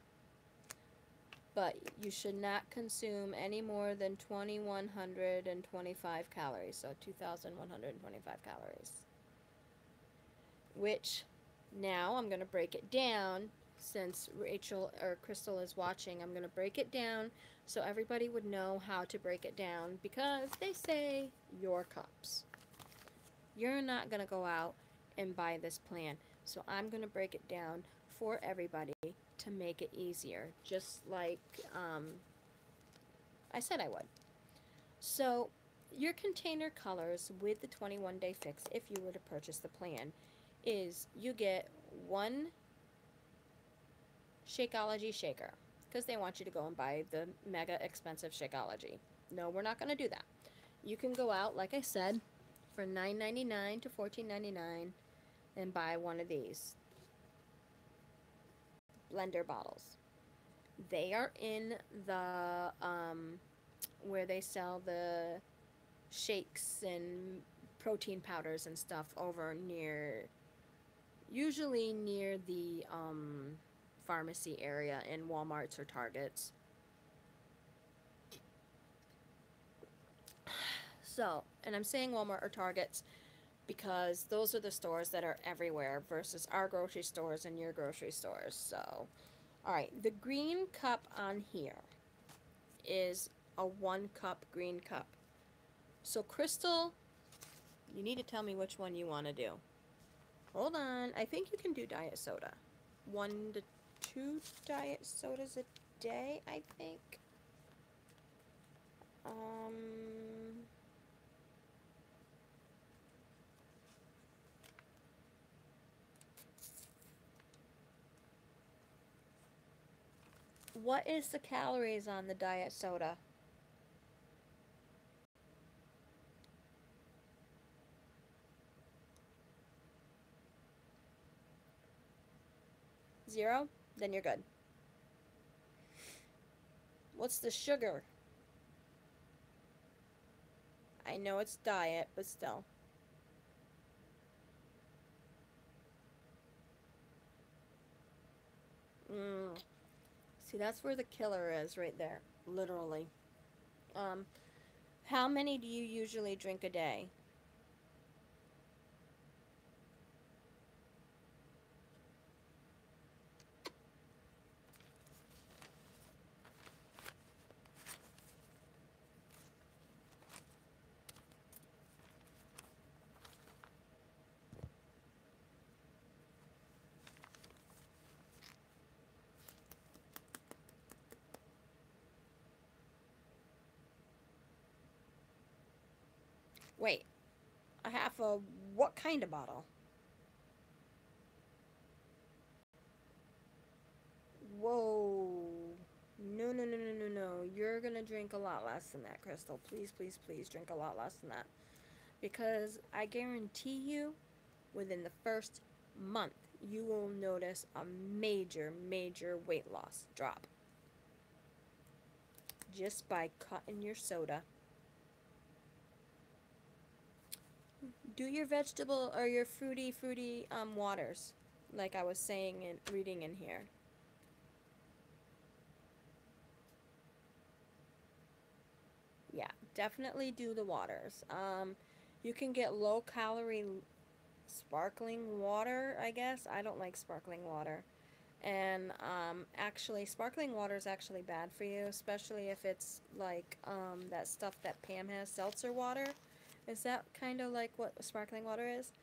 but you should not consume any more than 2,125 calories, so 2,125 calories. Which, now I'm going to break it down. Since Rachel or Crystal is watching, I'm going to break it down so everybody would know how to break it down, because they say your cups. You're not going to go out and buy this plan. So I'm going to break it down for everybody to make it easier, just like I said I would. So your container colors with the 21-day fix, if you were to purchase the plan, is you get one Shakeology shaker, because they want you to go and buy the mega expensive Shakeology. No, we're not going to do that. You can go out, like I said, for $9.99 to $14.99 and buy one of these blender bottles. They are in the where they sell the shakes and protein powders and stuff over near, usually near the pharmacy area in Walmarts or Targets. So, and I'm saying Walmart or Targets because those are the stores that are everywhere versus our grocery stores and your grocery stores. So, alright, the green cup on here is a 1 cup green cup. So, Crystal, you need to tell me which one you want to do. Hold on, I think you can do diet soda. 1 to 2 diet sodas a day, I think. What is the calories on the diet soda? Zero? Then you're good. What's the sugar? I know it's diet, but still. See, that's where the killer is, right there. Literally. How many do you usually drink a day? Wait, a half a what kind of bottle? Whoa. No, no, no, no, no, no. You're gonna drink a lot less than that, Crystal. Please, please, please drink a lot less than that. Because I guarantee you, within the first month, you will notice a major, major weight loss drop. Just by cutting your soda. Do your vegetable or your fruity waters, like I was saying and reading in here. Yeah, definitely do the waters. You can get low calorie sparkling water, I guess. I don't like sparkling water. And actually, sparkling water is actually bad for you, especially if it's like that stuff that Pam has, seltzer water. Is that kind of like what sparkling water is?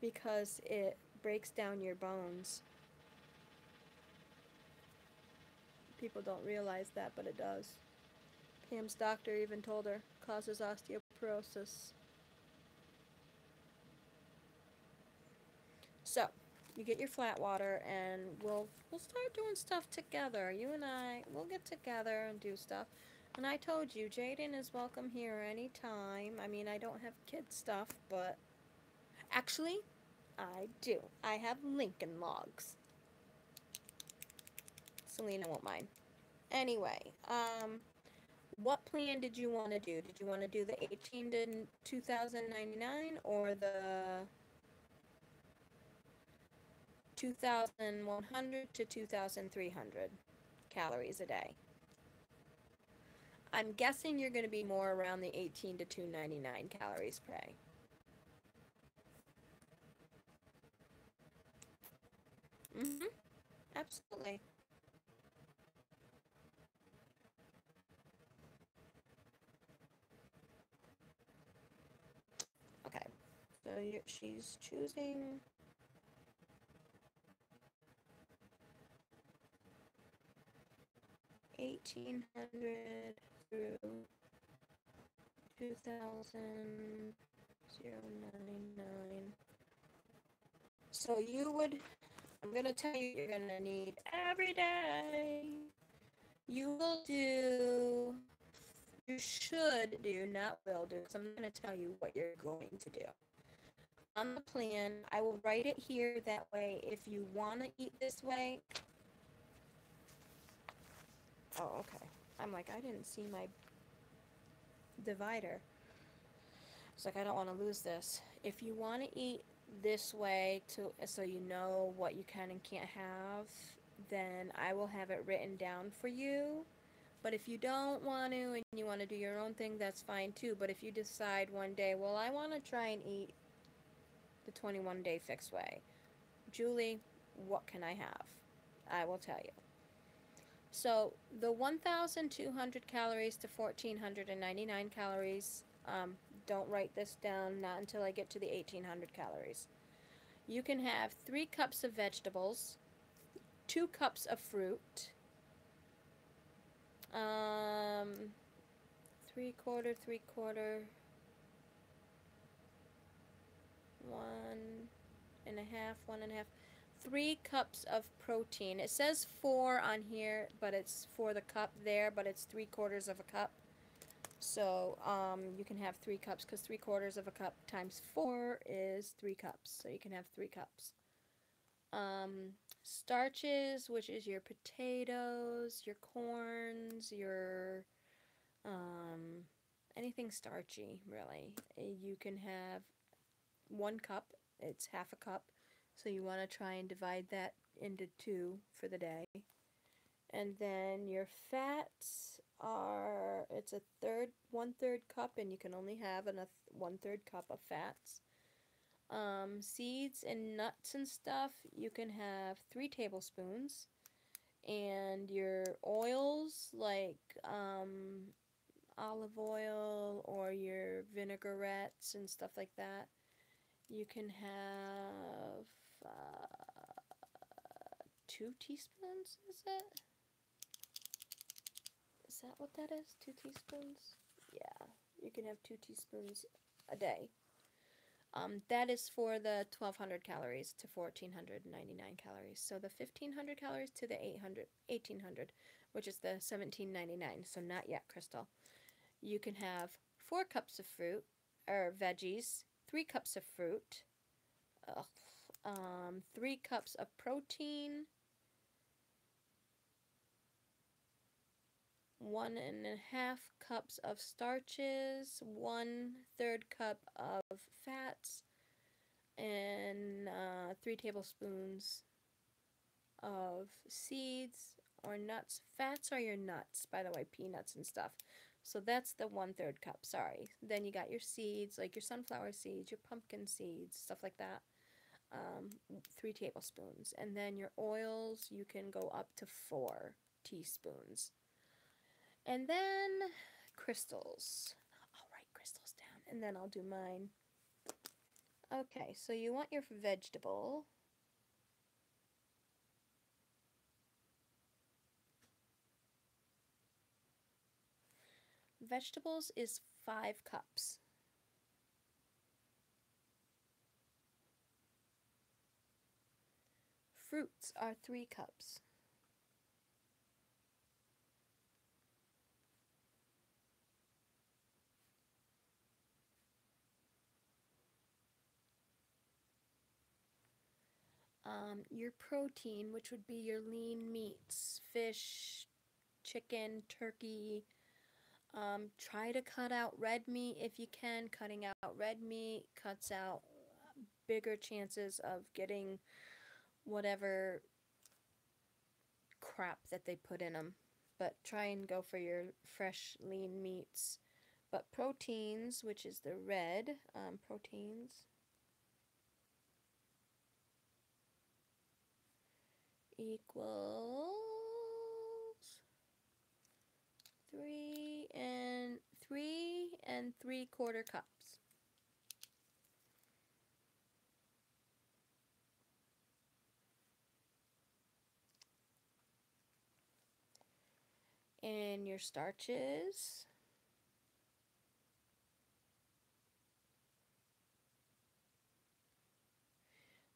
Because it breaks down your bones. People don't realize that, but it does. Pam's doctor even told her causes osteoporosis. So, you get your flat water, and we'll start doing stuff together. You and I, we'll get together and do stuff. And I told you, Jaden is welcome here anytime. I mean, I don't have kid stuff, but actually, I do. I have Lincoln Logs. Selena won't mind. Anyway, what plan did you want to do? Did you want to do the 18 to 2099 or the 2100 to 2300 calories a day? I'm guessing you're going to be more around the 18 to 299 calories per day. Mm-hmm. Absolutely. Okay. So she's choosing 1800 through 2099. So you would, I'm going to tell you, you're going to need every day. You will do, you should do, not will do, because I'm not going to tell you what you're going to do. On the plan, I will write it here, that way if you want to eat this way. Oh, okay. I'm like, I didn't see my divider. It's like, I don't want to lose this. If you want to eat this way, to so you know what you can and can't have, then I will have it written down for you. But if you don't want to and you want to do your own thing, that's fine too. But if you decide one day, well, I want to try and eat the 21-day fixed way, Julie, what can I have? I will tell you. So the 1,200 calories to 1,499 calories, don't write this down, not until I get to the 1,800 calories. You can have 3 cups of vegetables, 2 cups of fruit, 3/4, 3/4, 1 1/2, 1 1/2, 3 cups of protein. It says 4 on here, but it's for the cup there, but it's 3/4 of a cup. So you can have 3 cups, because 3/4 of a cup times 4 is 3 cups. So you can have 3 cups. Starches, which is your potatoes, your corns, your anything starchy, really. You can have 1 cup. It's half a cup. So you want to try and divide that into 2 for the day. And then your fats are, it's a 1/3 cup, and you can only have a 1/3 cup of fats. Seeds and nuts and stuff, you can have 3 tablespoons. And your oils, like olive oil or your vinaigrettes and stuff like that, you can have 2 teaspoons, is it? Is that what that is? 2 teaspoons? Yeah, you can have 2 teaspoons a day. That is for the 1,200 calories to 1,499 calories. So the 1,500 calories to the 1,800, which is the 1,799. So not yet, Crystal. You can have 4 cups of fruit, or veggies, 3 cups of fruit, 3 cups of protein, 1 1/2 cups of starches, 1/3 cup of fats, and 3 tablespoons of seeds or nuts. Fats are your nuts, by the way, peanuts and stuff. So that's the 1/3 cup, sorry. Then you got your seeds, like your sunflower seeds, your pumpkin seeds, stuff like that. 3 tablespoons. And then your oils, you can go up to 4 teaspoons. And then crystals. I'll write crystals down, and then I'll do mine. Okay, so you want your vegetable. Vegetables is 5 cups. Fruits are 3 cups. Your protein, which would be your lean meats, fish, chicken, turkey. Try to cut out red meat if you can. Cutting out red meat cuts out bigger chances of getting whatever crap that they put in them. But try and go for your fresh, lean meats. But proteins, which is the red, proteins equals 3 and 3/4 cups. And your starches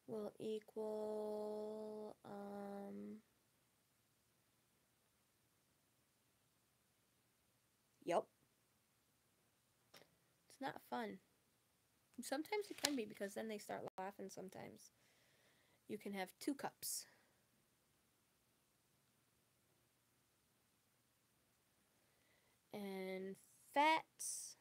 will equal yep. It's not fun. Sometimes it can be because then they start laughing sometimes. You can have 2 cups. And fats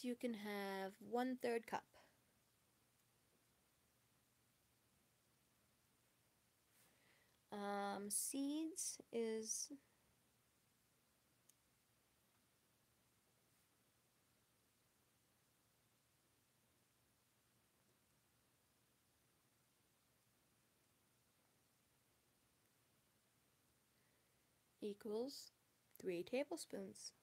you can have 1/3 cup. Seeds is equals 3 tablespoons.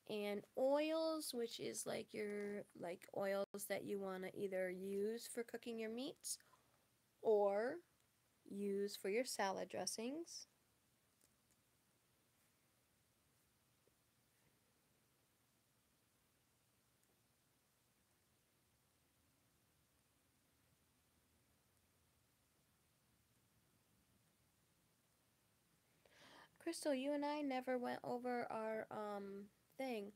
And oils, which is like your oils that you want to either use for cooking your meats or use for your salad dressings. Crystal, you and I never went over our thing.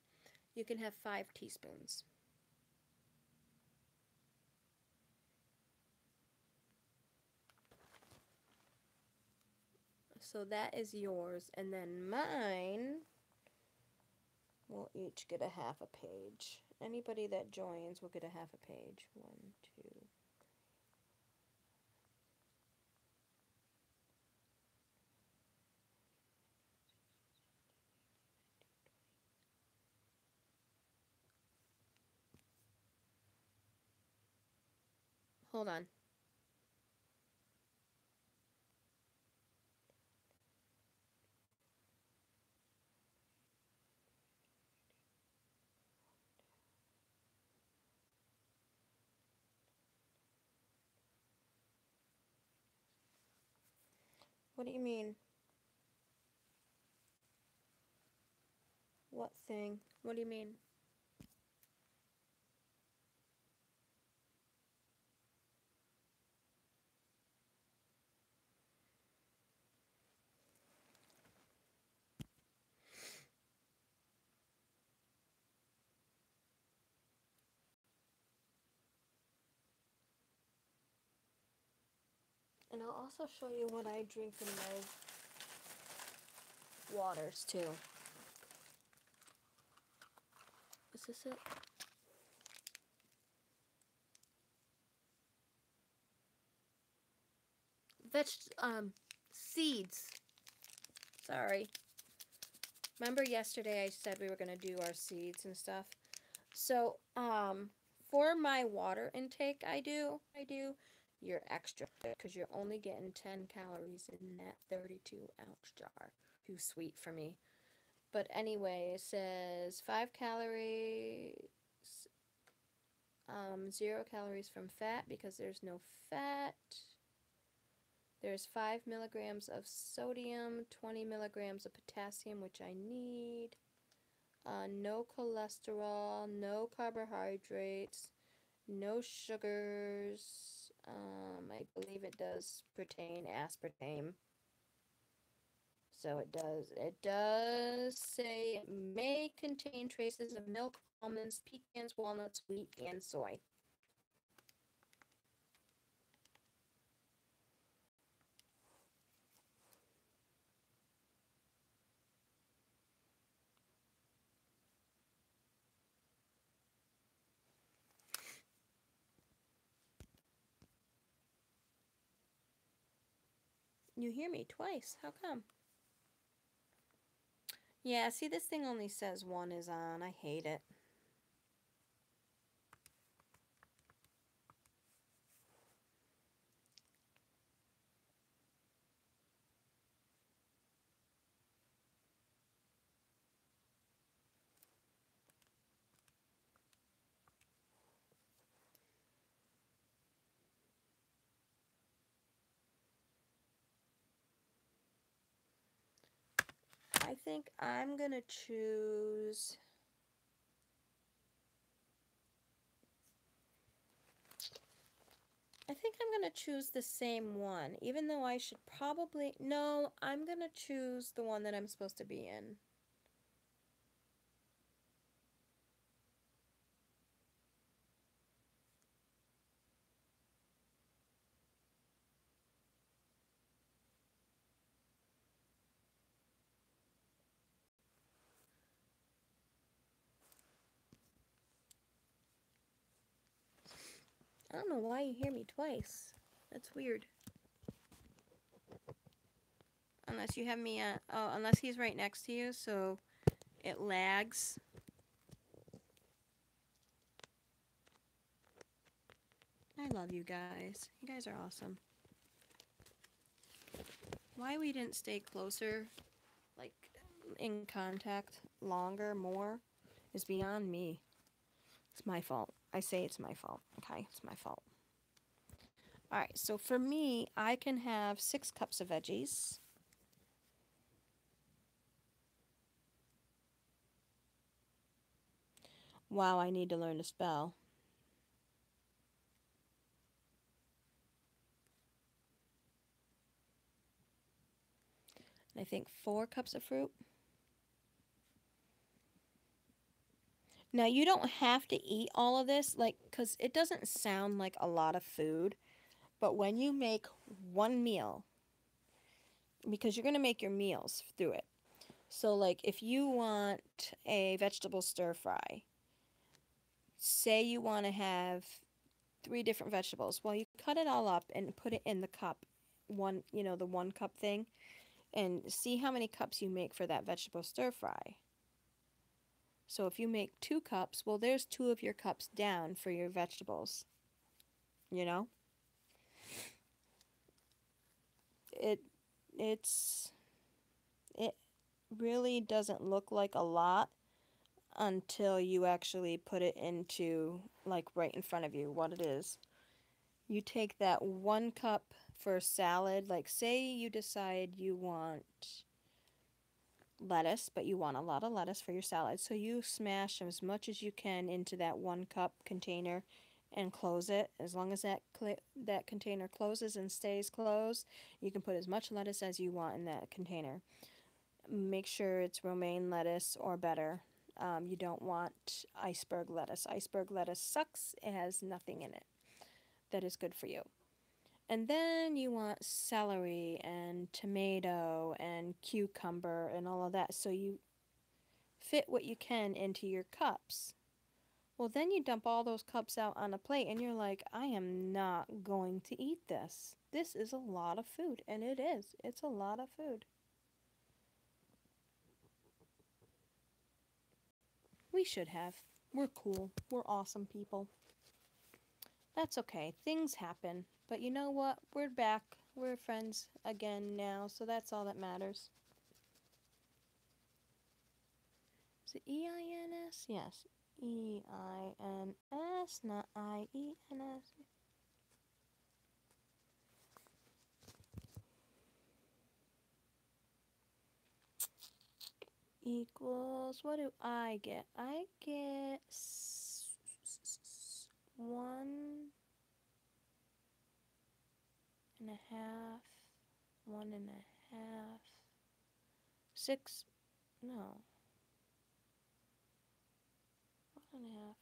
You can have 5 teaspoons. So that is yours, and then mine will each get a half a page. Anybody that joins will get a half a page. 1, 2. Hold on. What do you mean? What thing? What do you mean? And I'll also show you what I drink in my waters too. Is this it? Seeds. Sorry. Remember yesterday I said we were going to do our seeds and stuff? So, for my water intake, I do your extra, because you're only getting 10 calories in that 32-ounce jar. Too sweet for me. But anyway, it says 5 calories, 0 calories from fat because there's no fat. There's 5 milligrams of sodium, 20 milligrams of potassium, which I need. No cholesterol, no carbohydrates, no sugars, I believe it does pertain aspartame. So it does say it may contain traces of milk, almonds, pecans, walnuts, wheat, and soy. You hear me twice. How come? Yeah, see, this thing only says one is on. I hate it. I think I'm gonna choose... I think I'm gonna choose the same one, even though I should probably... No, I'm gonna choose the one that I'm supposed to be in. I don't know why you hear me twice. That's weird. Unless you have me at... Oh, unless he's right next to you, so it lags. I love you guys. You guys are awesome. Why we didn't stay closer, like, in contact longer, more, is beyond me. It's my fault. I say it's my fault. Okay, it's my fault. Alright, so for me, I can have 6 cups of veggies. Wow, I need to learn to spell. I think 4 cups of fruit. Now, you don't have to eat all of this, like, because it doesn't sound like a lot of food. But when you make one meal, because you're going to make your meals through it. So, like, if you want a vegetable stir fry, say you want to have 3 different vegetables. Well, you cut it all up and put it in the cup, one, the 1 cup thing, and see how many cups you make for that vegetable stir fry. So if you make 2 cups, well, there's 2 of your cups down for your vegetables. You know? It really doesn't look like a lot until you actually put it into, like, right in front of you, what it is. You take that 1 cup for salad, like, say you decide you want lettuce, but you want a lot of lettuce for your salad, so you smash as much as you can into that 1 cup container and close it. As long as that container closes and stays closed, you can put as much lettuce as you want in that container. Make sure it's romaine lettuce or better. You don't want iceberg lettuce. Iceberg lettuce sucks. It has nothing in it that is good for you. And then you want celery and tomato and cucumber and all of that. So you fit what you can into your cups. Well, then you dump all those cups out on a plate and you're like, I am not going to eat this. This is a lot of food. And it is. It's a lot of food. We should have. We're cool. We're awesome people. That's okay. Things happen. But you know what? We're back. We're friends again now, so that's all that matters. Is it E-I-N-S? Yes. E-I-N-S, not I-E-N-S. Equals, what do I get? I get 1 and a half, 1.5, 6, no, 1.5.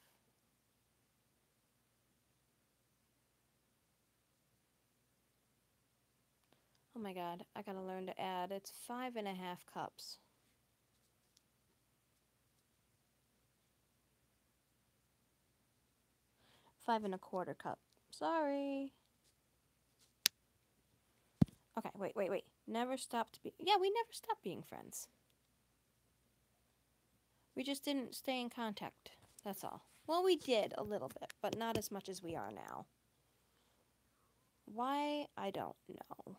Oh my god, I gotta learn to add. It's 5.5 cups. 5.25 cup. Sorry. Okay, wait. Never stopped being... Yeah, we never stopped being friends. We just didn't stay in contact. That's all. Well, we did a little bit, but not as much as we are now. Why? I don't know.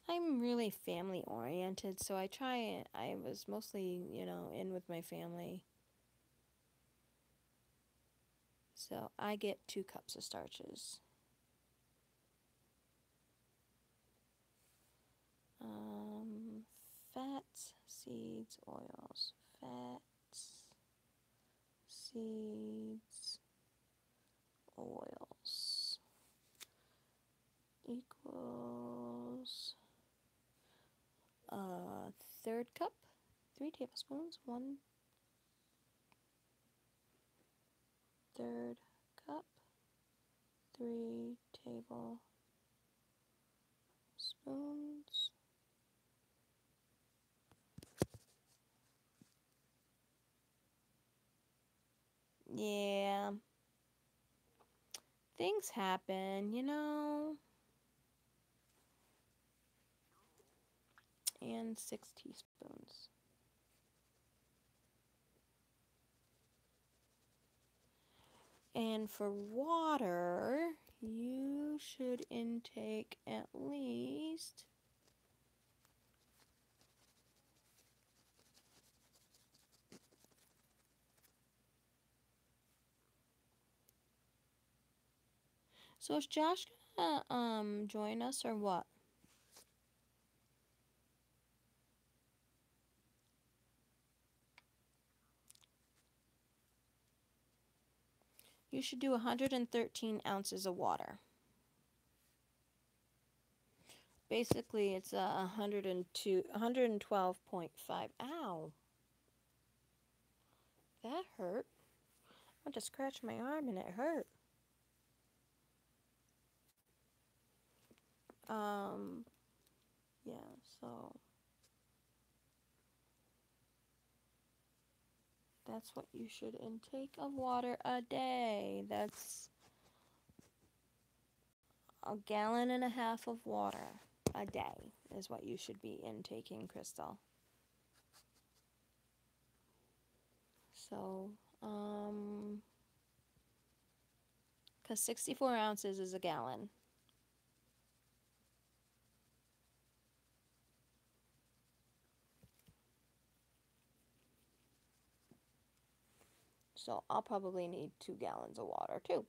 I'm really family oriented, so I was mostly, in with my family. So I get 2 cups of starches. Fats, seeds, oils. Fats, seeds, oils equals a third cup, 3 tablespoons, 1/3 cup, 3 tablespoons. Yeah. Things happen, And 6 teaspoons. And for water, you should intake at least... So is Josh gonna join us or what? You should do 113 ounces of water. Basically, it's 112.5. Ow. That hurt. I just scratched my arm and it hurt. Yeah, so that's what you should intake of water a day. That's 1.5 gallons of water a day is what you should be intaking, Crystal. So, because 64 ounces is a gallon. So I'll probably need 2 gallons of water too.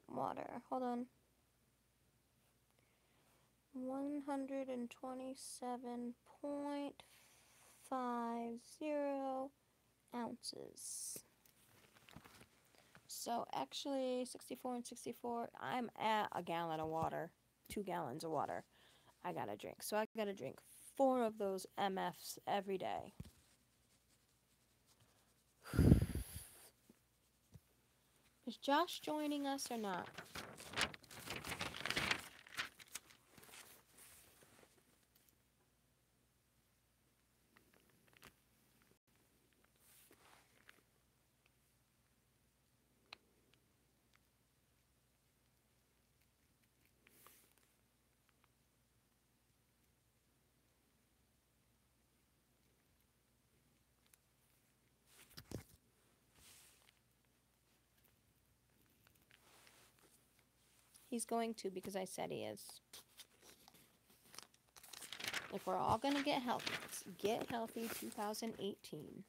Water. Hold on. 127.50 ounces. So actually 64 and 64, I'm at a gallon of water, 2 gallons of water I gotta drink. So I gotta drink 4 of those MFs every day. Is Josh joining us or not? He's going to because I said he is. If we're all going to get healthy, let's get healthy 2018.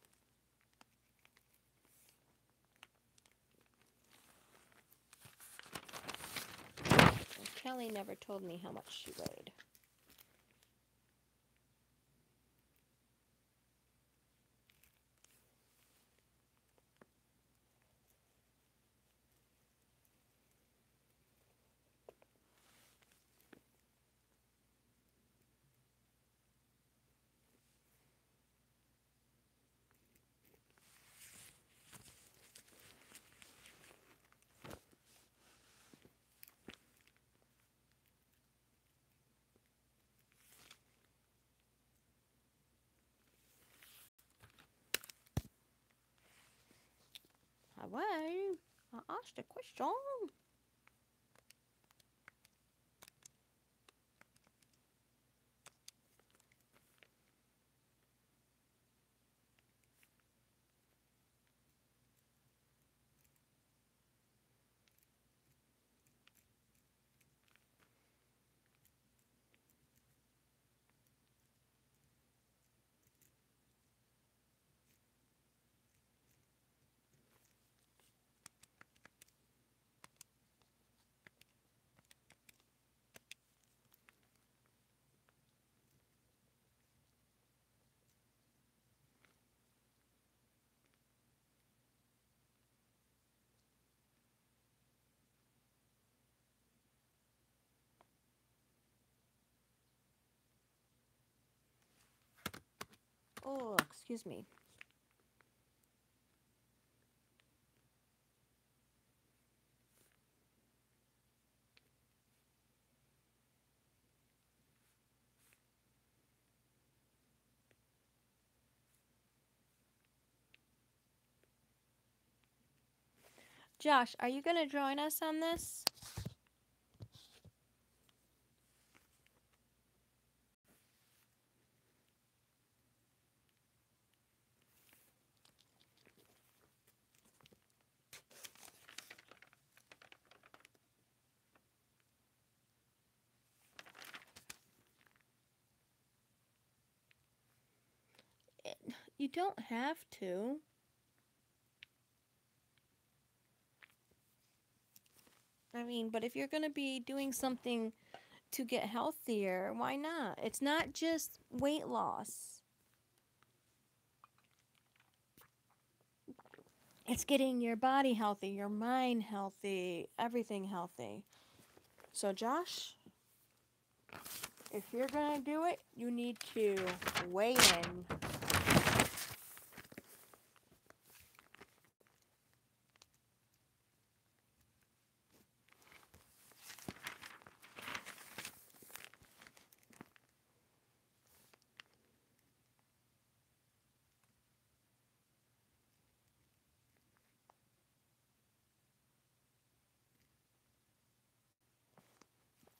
And Kelly never told me how much she weighed. Away. I asked a question. Oh, excuse me. Josh, are you going to join us on this? You don't have to. I mean, but if you're going to be doing something to get healthier, why not? It's not just weight loss. It's getting your body healthy, your mind healthy, everything healthy. So, Josh, if you're going to do it, you need to weigh in.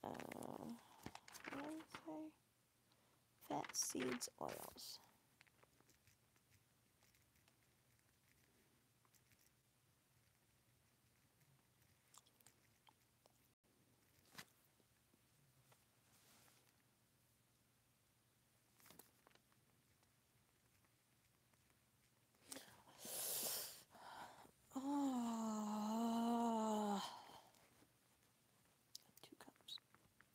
What did I say? Fat, seeds, oils. Oh, 2 cups. Third cup.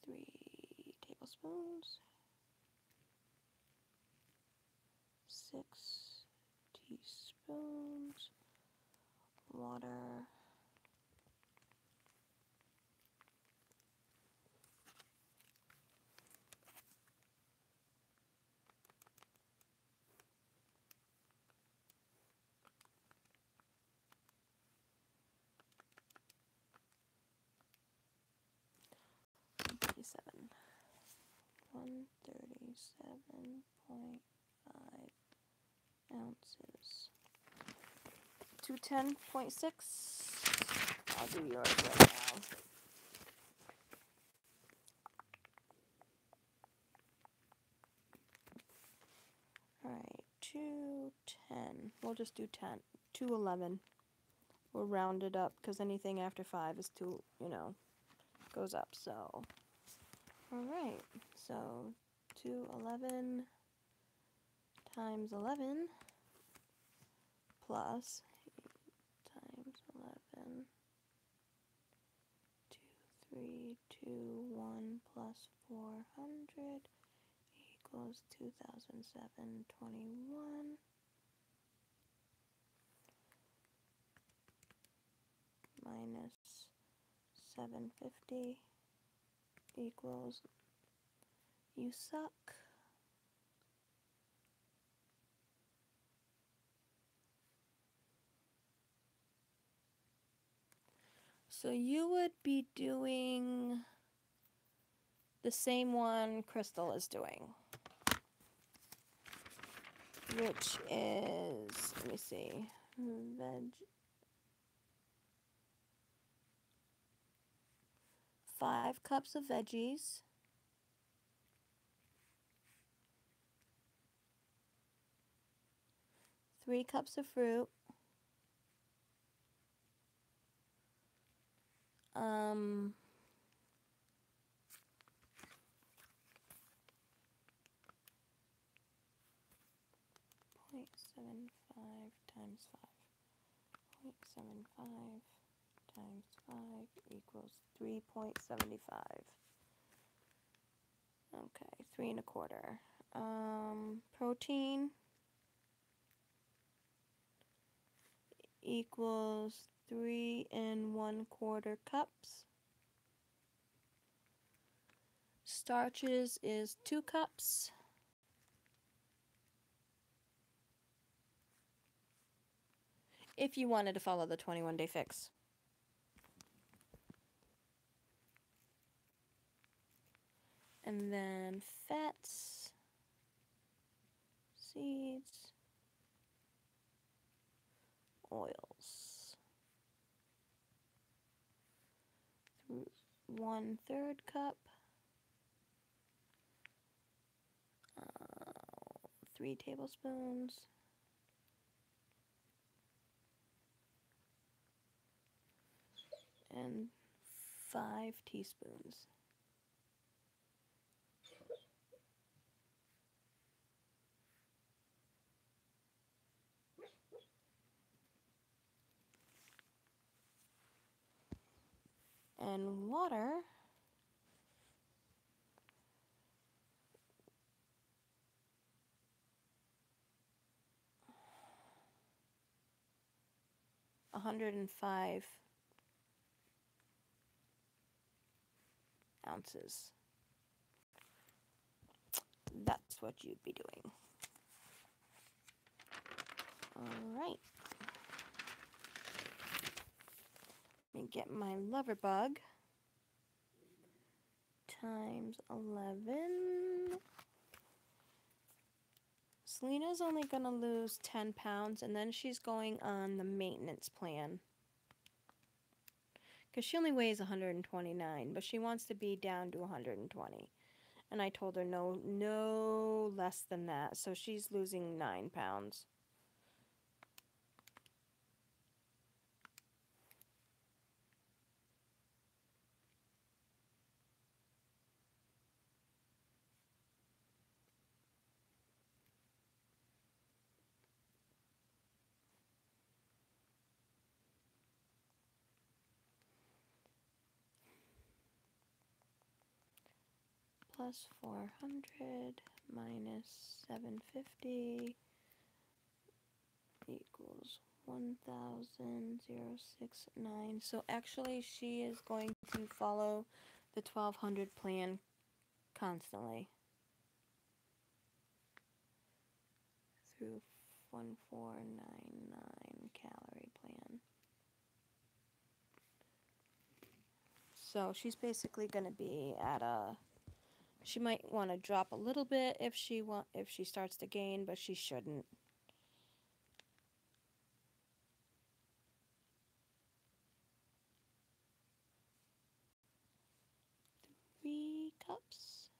3 tablespoons. 6 teaspoons. Water. Seven. 137.5 ounces. 210.6. I'll do yours right now. 210. We'll just do 10. 211. We'll round it up because anything after 5 is too, goes up. So, alright. So, 211 times 11 plus 8 times 11. 2321 plus 400 equals 2007.21 minus 750 equals you suck. So you would be doing the same one Crystal is doing, which is, let me see, 5 cups of veggies, 3 cups of fruit, 0.75 times 5. 0.75 times 5 equals 3.75. Okay, 3 1/4. Protein equals 3 1/4 cups. Starches is 2 cups. If you wanted to follow the 21-day fix. And then fats, seeds, oils. 1/3 cup. 3 tablespoons. And 5 teaspoons. And water, a 105 ounces. That's what you'd be doing. Alright. Let me get my lover bug. Times 11. Selena's only going to lose 10 pounds, and then she's going on the maintenance plan. Because she only weighs 129, but she wants to be down to 120. And I told her no less than that, so she's losing 9 pounds. Plus 400 minus 750 equals 1,069. So actually she is going to follow the 1200 plan constantly through 1499 calorie plan. So she's basically going to be at a, she might want to drop a little bit if she starts to gain, but she shouldn't. Three cups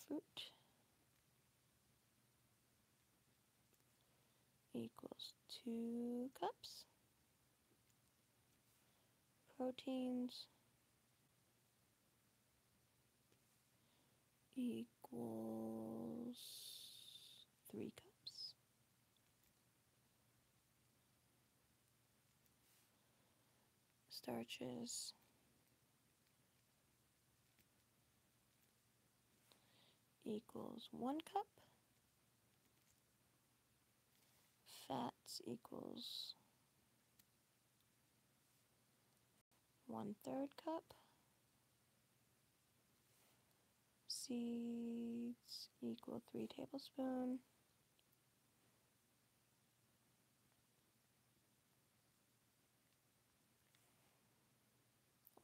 fruit. equals 2 cups. Proteins equals 3 cups. Starches equals 1 cup. Fats equals 1/3 cup. Seeds equal 3 tablespoons.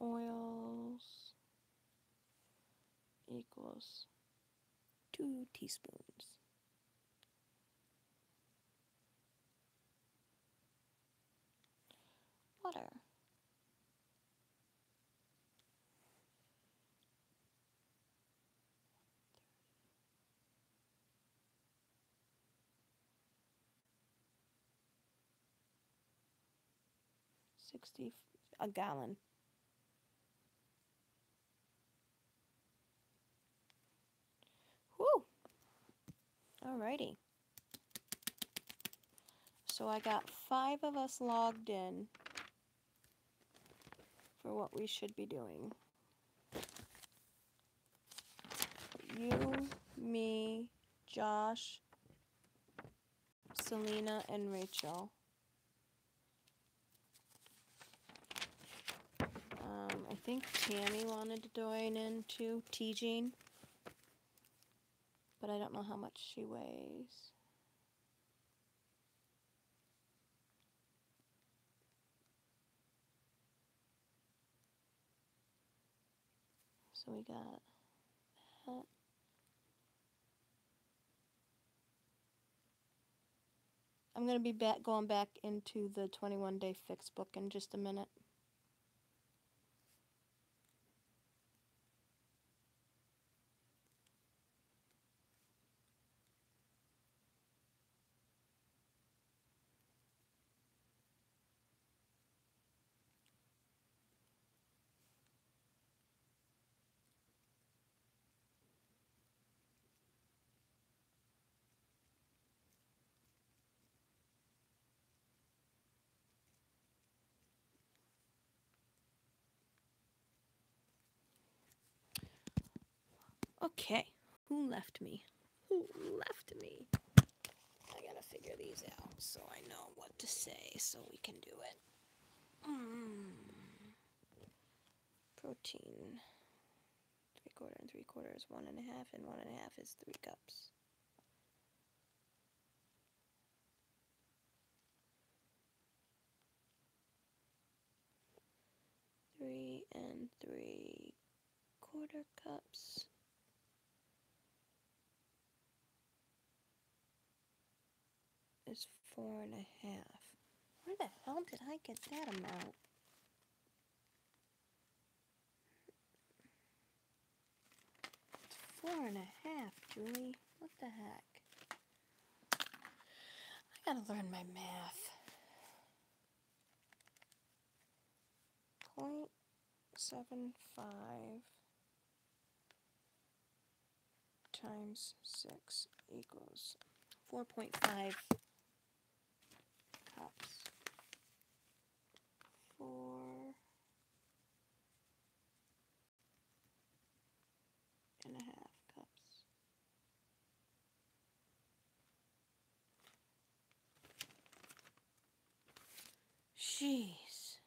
Oils equals 2 teaspoons. Water. A gallon. Whew. Alrighty. So I got 5 of us logged in for what we should be doing. You, me, Josh, Selena, and Rachel. I think Tammy wanted to join in too, T-Jean. But I don't know how much she weighs. So we got that. I'm going to be going back into the 21-day fix book in just a minute. Okay, who left me? Who left me? I gotta figure these out so I know what to say so we can do it. Protein. 3/4 and 3/4 is 1.5, and 1.5 is 3 cups. Three and 3/4 cups. Is 4.5. Where the hell did I get that amount? It's 4.5, Julie. What the heck? I gotta learn my math. 0.75 times 6 equals 4.5 cups. 4.5 cups. Jeez.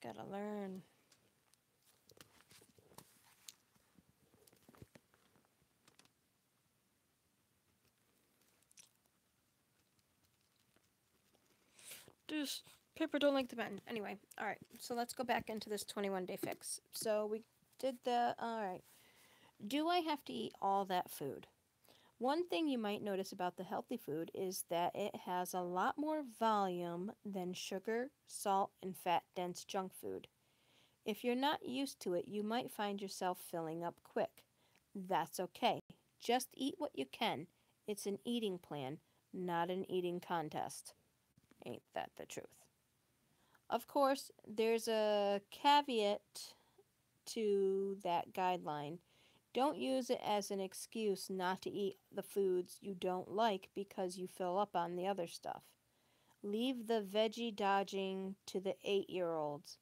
Gotta learn. This paper don't like the bend. Anyway, alright, so let's go back into this 21-day fix. So we did the, alright. Do I have to eat all that food? One thing you might notice about the healthy food is that it has a lot more volume than sugar, salt, and fat-dense junk food. If you're not used to it, you might find yourself filling up quick. That's okay. Just eat what you can. It's an eating plan, not an eating contest. Ain't that the truth? Of course, there's a caveat to that guideline. Don't use it as an excuse not to eat the foods you don't like because you fill up on the other stuff. Leave the veggie dodging to the 8-year-olds.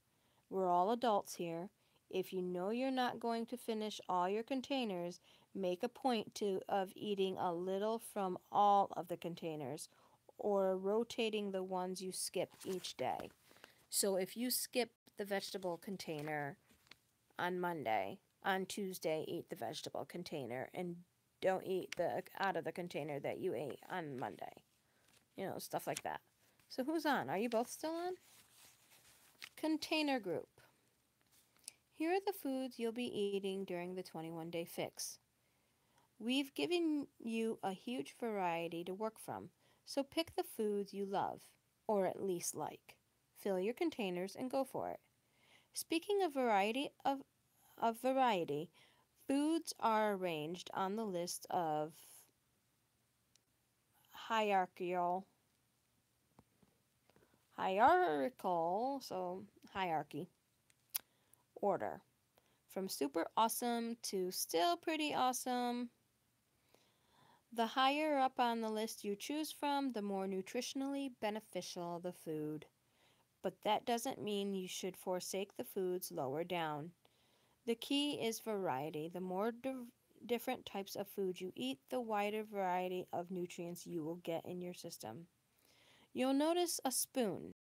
We're all adults here. If you know you're not going to finish all your containers, make a point of eating a little from all of the containers or rotating the ones you skip each day. So if you skip the vegetable container on Monday, on Tuesday eat the vegetable container and don't eat the out of the container that you ate on Monday. Stuff like that. So who's on? Are you both still on? Container group. Here are the foods you'll be eating during the 21-day fix. We've given you a huge variety to work from, so pick the foods you love, or at least like. Fill your containers and go for it. Speaking of variety, foods are arranged on the list of hierarchical, so hierarchy, order. From super awesome to still pretty awesome. The higher up on the list you choose from, the more nutritionally beneficial the food. But that doesn't mean you should forsake the foods lower down. The key is variety. The more different types of food you eat, the wider variety of nutrients you will get in your system. You'll notice a spoon,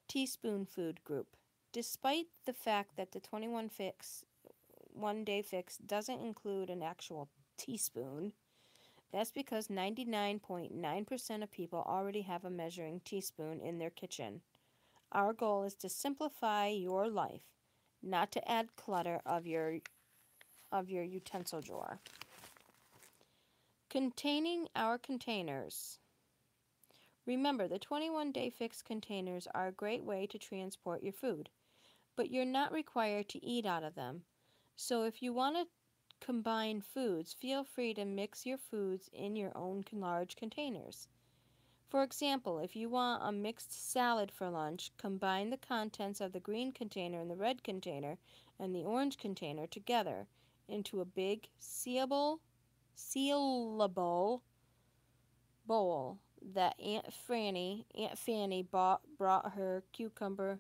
teaspoon food group. Despite the fact that the 21-day fix doesn't include an actual teaspoon, that's because 99.9% of people already have a measuring teaspoon in their kitchen. Our goal is to simplify your life, not to add clutter of your utensil drawer. Containing our containers. Remember, the 21-day fix containers are a great way to transport your food, but you're not required to eat out of them. So if you want to combine foods, feel free to mix your foods in your own large containers. For example, if you want a mixed salad for lunch, combine the contents of the green container and the red container and the orange container together into a big sealable bowl that Aunt Fanny brought her cucumber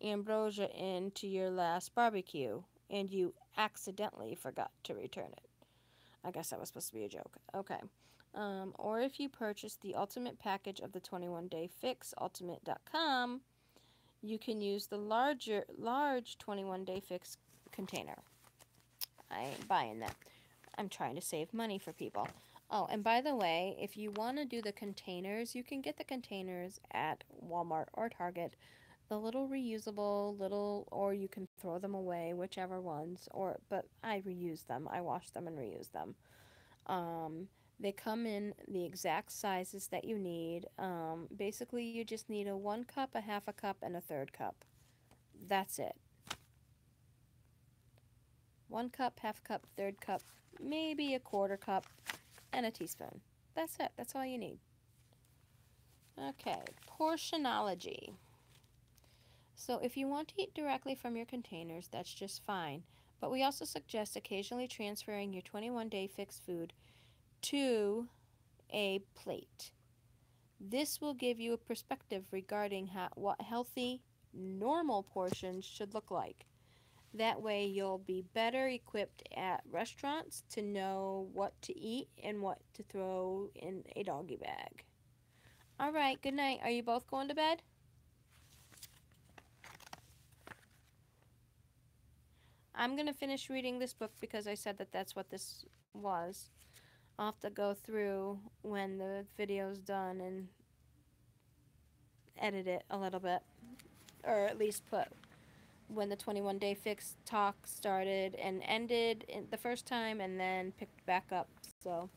ambrosia into your last barbecue, and you accidentally forgot to return it. I guess that was supposed to be a joke. Okay. Or if you purchase the ultimate package of the 21-day fix, ultimate.com, you can use the large 21-day fix container. I ain't buying that. I'm trying to save money for people. Oh, and by the way, if you want to do the containers, you can get the containers at Walmart or Target. The little reusable or you can throw them away, whichever ones. But I reuse them. I wash them and reuse them. They come in the exact sizes that you need. Basically, you just need a 1 cup, a half a cup, and a third cup. That's it. 1 cup, half cup, third cup, maybe a quarter cup, and a teaspoon. That's it. That's all you need. Okay, portionology. So if you want to eat directly from your containers, that's just fine. But we also suggest occasionally transferring your 21-day fixed food to a plate. This will give you a perspective regarding what healthy, normal portions should look like. That way you'll be better equipped at restaurants to know what to eat and what to throw in a doggy bag. All right, good night. Are you both going to bed? I'm going to finish reading this book because I said that that's what this was. I'll have to go through when the video's done and edit it a little bit. Or at least put when the 21-day fix talk started and ended the first time and then picked back up. So,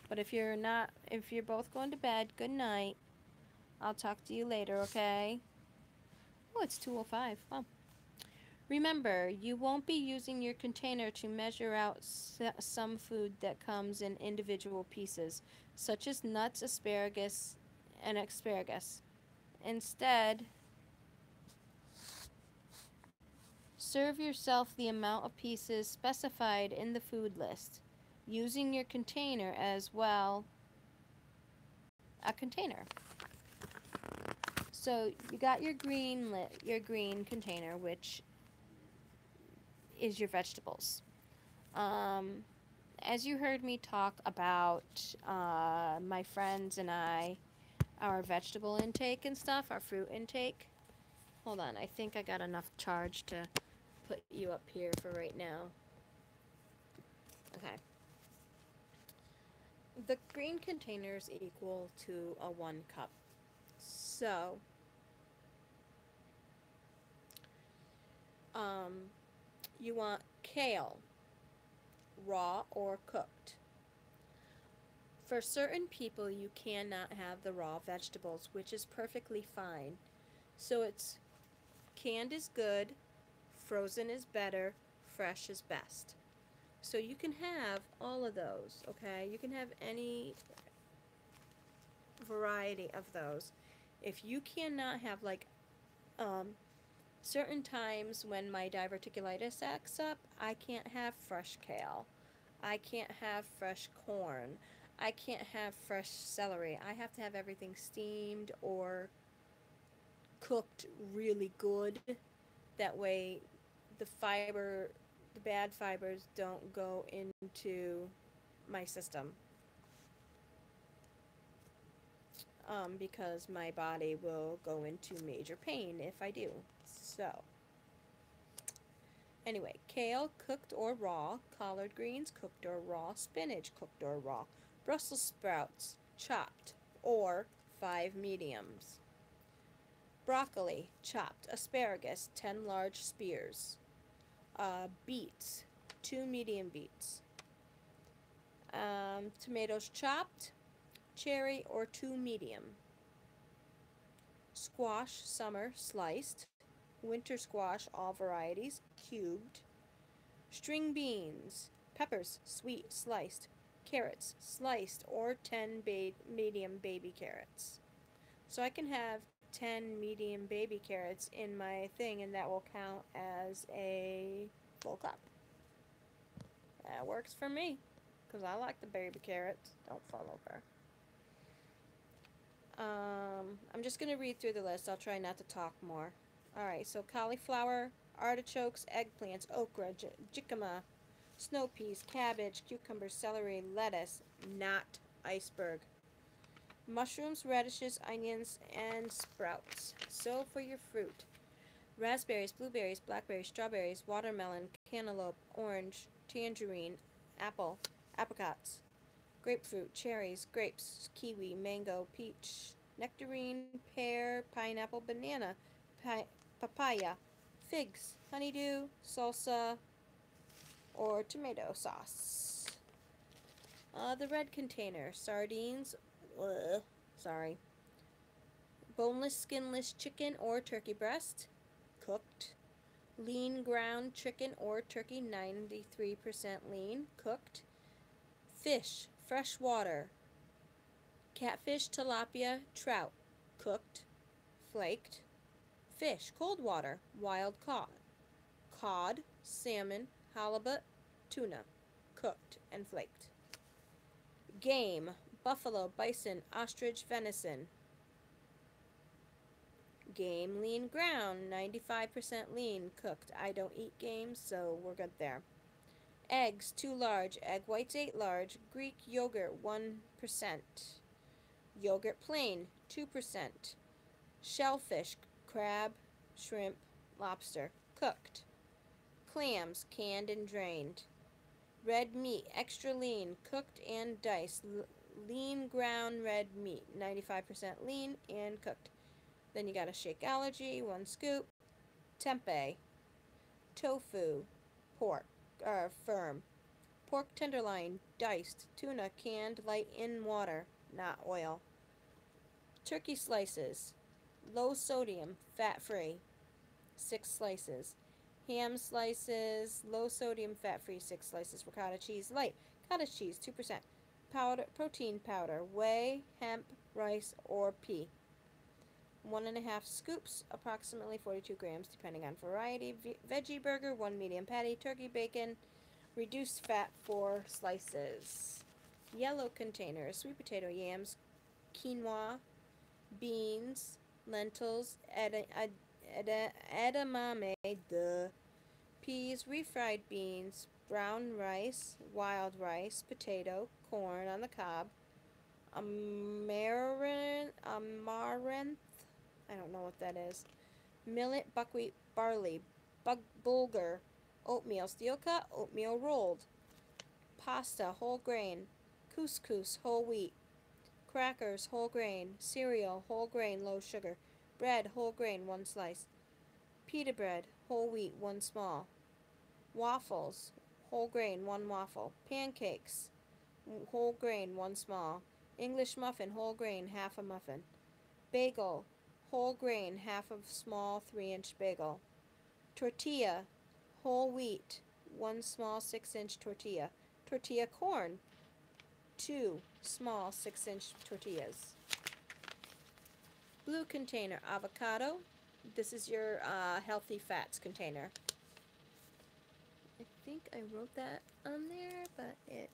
but if you're both going to bed, good night. I'll talk to you later, okay? Oh, it's 2:05. Wow. Remember, you won't be using your container to measure out some food that comes in individual pieces, such as nuts, asparagus. Instead, serve yourself the amount of pieces specified in the food list, using your container as well, a container. So you got your green container, which is your vegetables. As you heard me talk about my friends and I, our vegetable intake and stuff, our fruit intake. Hold on, I think I got enough charge to put you up here for right now. Okay. The green container is equal to a 1 cup. So, you want kale, raw or cooked. For certain people, you cannot have the raw vegetables, which is perfectly fine. So it's canned is good, frozen is better, fresh is best. So you can have all of those, okay? You can have any variety of those. If you cannot have, like, certain times when my diverticulitis acts up, I can't have fresh kale. I can't have fresh corn. I can't have fresh celery. I have to have everything steamed or cooked really good. That way the bad fibers don't go into my system. Because my body will go into major pain if I do. So, anyway, kale cooked or raw, collard greens cooked or raw, spinach cooked or raw, Brussels sprouts chopped or 5 mediums, broccoli chopped, asparagus 10 large spears, beets 2 medium beets, tomatoes chopped, cherry or 2 medium, squash summer sliced, winter squash all varieties cubed, string beans, peppers sweet sliced, carrots sliced or 10 medium baby carrots. So I can have 10 medium baby carrots in my thing, and that will count as a full cup. That works for me, because I like the baby carrots. Don't fall over. I'm just going to read through the list. I'll try not to talk more. Alright, so cauliflower, artichokes, eggplants, okra, jicama, snow peas, cabbage, cucumber, celery, lettuce, not iceberg, mushrooms, radishes, onions, and sprouts. So for your fruit, raspberries, blueberries, blackberries, strawberries, watermelon, cantaloupe, orange, tangerine, apple, apricots, grapefruit, cherries, grapes, kiwi, mango, peach, nectarine, pear, pineapple, banana, papaya, figs, honeydew, salsa, or tomato sauce. The red container, sardines, sorry, boneless, skinless chicken or turkey breast, cooked, lean ground chicken or turkey, 93% lean, cooked, fish, freshwater, catfish, tilapia, trout, cooked, flaked, fish, cold water, wild caught, cod, salmon, halibut, tuna, cooked and flaked. Game, buffalo, bison, ostrich, venison. Game, lean ground, 95% lean, cooked. I don't eat game, so we're good there. Eggs, 2 large. Egg whites, 8 large. Greek yogurt, 1%. Yogurt plain, 2%. Shellfish, crab, shrimp, lobster, cooked. Clams, canned and drained. Red meat, extra lean, cooked and diced. Lean ground red meat, 95% lean and cooked. Then you got a Shakeology, 1 scoop. Tempeh, tofu, pork, firm. Pork tenderloin, diced. Tuna, canned, light in water, not oil. Turkey slices, low sodium, fat free, 6 slices. Ham slices, low sodium, fat free, 6 slices. Ricotta cheese, light. Cottage cheese, 2%. Powder, protein powder, whey, hemp, rice, or pea. 1.5 scoops, approximately 42 grams, depending on variety. Veggie burger, 1 medium patty. Turkey bacon, reduced fat, 4 slices. Yellow container, sweet potato, yams, quinoa, beans, lentils, edamame, peas, refried beans, brown rice, wild rice, potato, corn on the cob, amaranth, I don't know what that is, millet, buckwheat, barley, bulgur, oatmeal, steel cut, oatmeal rolled, pasta, whole grain, couscous, whole wheat, crackers, whole grain, cereal, whole grain, low sugar, bread, whole grain, 1 slice, pita bread, whole wheat, 1 small, waffles, whole grain, 1 waffle, pancakes, whole grain, 1 small, English muffin, whole grain, half a muffin, bagel, whole grain, half of small 3-inch bagel, tortilla, whole wheat, 1 small 6-inch tortilla, tortilla corn, 2 small 6-inch tortillas. Blue container, avocado. This is your healthy fats container. I think I wrote that on there, but it...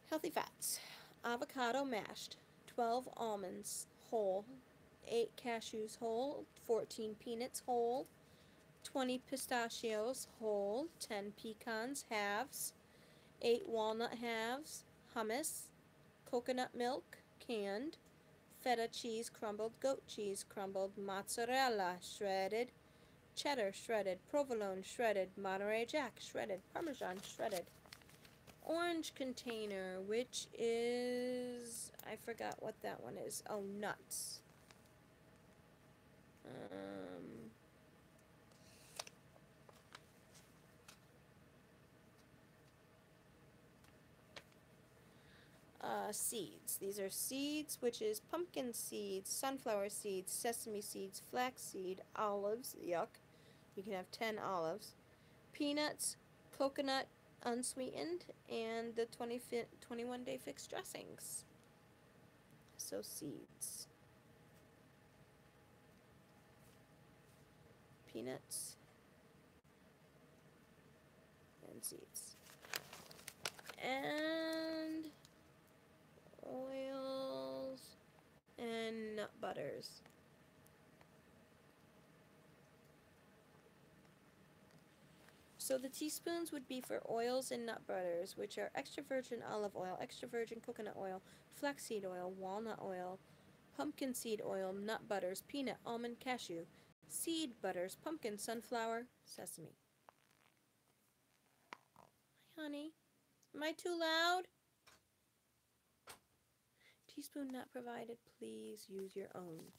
Healthy fats. Avocado mashed, 12 almonds whole, 8 cashews whole, 14 peanuts whole, 20 pistachios whole, 10 pecans halves, 8 walnut halves, hummus, coconut milk canned, feta cheese crumbled, goat cheese crumbled, mozzarella shredded, cheddar shredded, provolone shredded, Monterey Jack shredded, Parmesan shredded. Orange container, which is, I forgot what that one is. Oh, nuts. Seeds. These are seeds, which is pumpkin seeds, sunflower seeds, sesame seeds, flaxseed, olives, yuck. You can have 10 olives. Peanuts, coconut, unsweetened, and the 21-day fixed dressings. So seeds. Peanuts and seeds. And oils and nut butters. So the teaspoons would be for oils and nut butters, which are extra virgin olive oil, extra virgin coconut oil, flaxseed oil, walnut oil, pumpkin seed oil, nut butters, peanut, almond, cashew, seed butters, pumpkin, sunflower, sesame. Hi, honey. Am I too loud? Teaspoon not provided. Please use your own.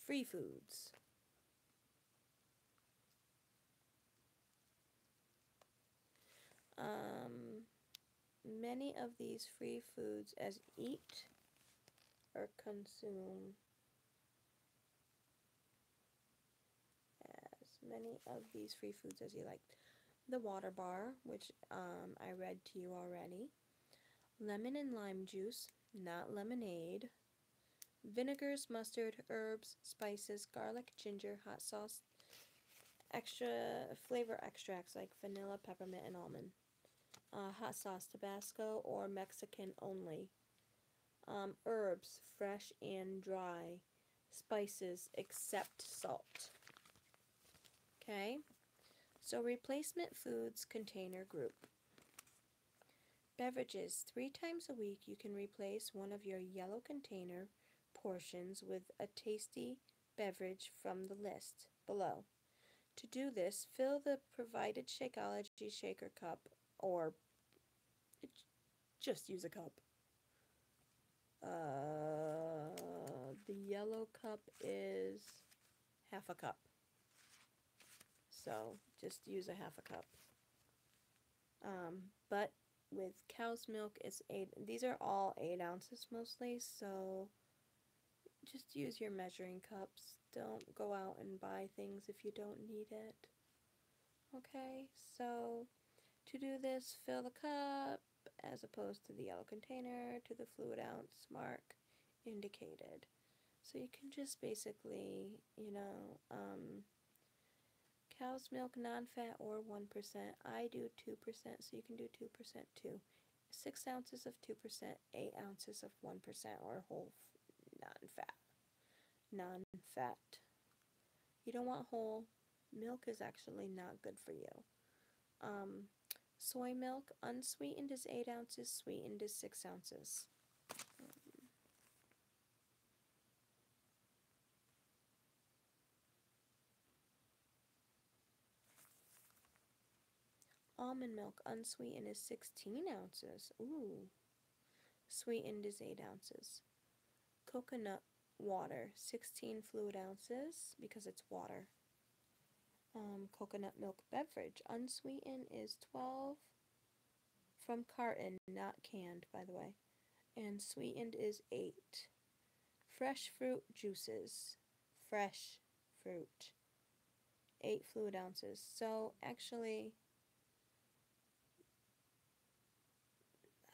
Free foods. Many of these free foods as eat or consume. As many of these free foods as you like. The water bar, which I read to you already. Lemon and lime juice, not lemonade. Vinegars, mustard, herbs, spices, garlic, ginger, hot sauce, extra flavor extracts like vanilla, peppermint, and almond. Hot sauce, Tabasco or Mexican only. Herbs, fresh and dry. Spices, except salt. Okay, so replacement foods container group. Beverages, 3 times a week you can replace one of your yellow container portions with a tasty beverage from the list below. To do this, fill the provided Shakeology shaker cup, or just use a cup. The yellow cup is half a cup. So just use a half a cup. But with cow's milk, it's 8. These are all 8 ounces mostly, so just use your measuring cups. Don't go out and buy things if you don't need it. Okay, so to do this, fill the cup as opposed to the yellow container to the fluid ounce mark indicated. So you can just basically, cow's milk, non-fat or 1%. I do 2%, so you can do 2% too. 6 ounces of 2%, 8 ounces of 1% or whole non-fat. Non-fat. You don't want whole. Milk is actually not good for you. Soy milk, unsweetened is 8 ounces, sweetened is 6 ounces. Almond milk, unsweetened is 16 ounces. Ooh. Sweetened is 8 ounces. Coconut water, 16 fluid ounces because it's water. Coconut milk beverage, unsweetened is 12 from carton, not canned, by the way. And sweetened is 8. Fresh fruit juices, fresh fruit, 8 fluid ounces. So actually,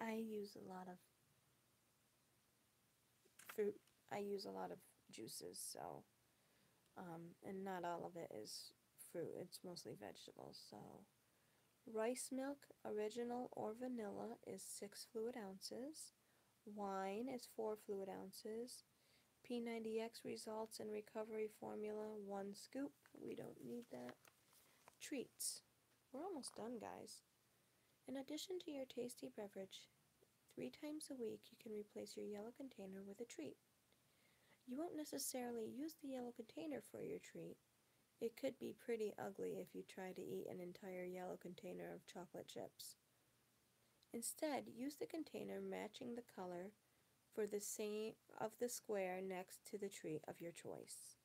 I use a lot of fruit. I use a lot of juices, so, and not all of it is fruit. It's mostly vegetables, so. Rice milk, original or vanilla, is 6 fluid ounces. Wine is 4 fluid ounces. P90X results in recovery formula, 1 scoop. We don't need that. Treats. We're almost done, guys. In addition to your tasty beverage, 3 times a week you can replace your yellow container with a treat. You won't necessarily use the yellow container for your treat. It could be pretty ugly if you try to eat an entire yellow container of chocolate chips. Instead, use the container matching the color for the same of the square next to the treat of your choice.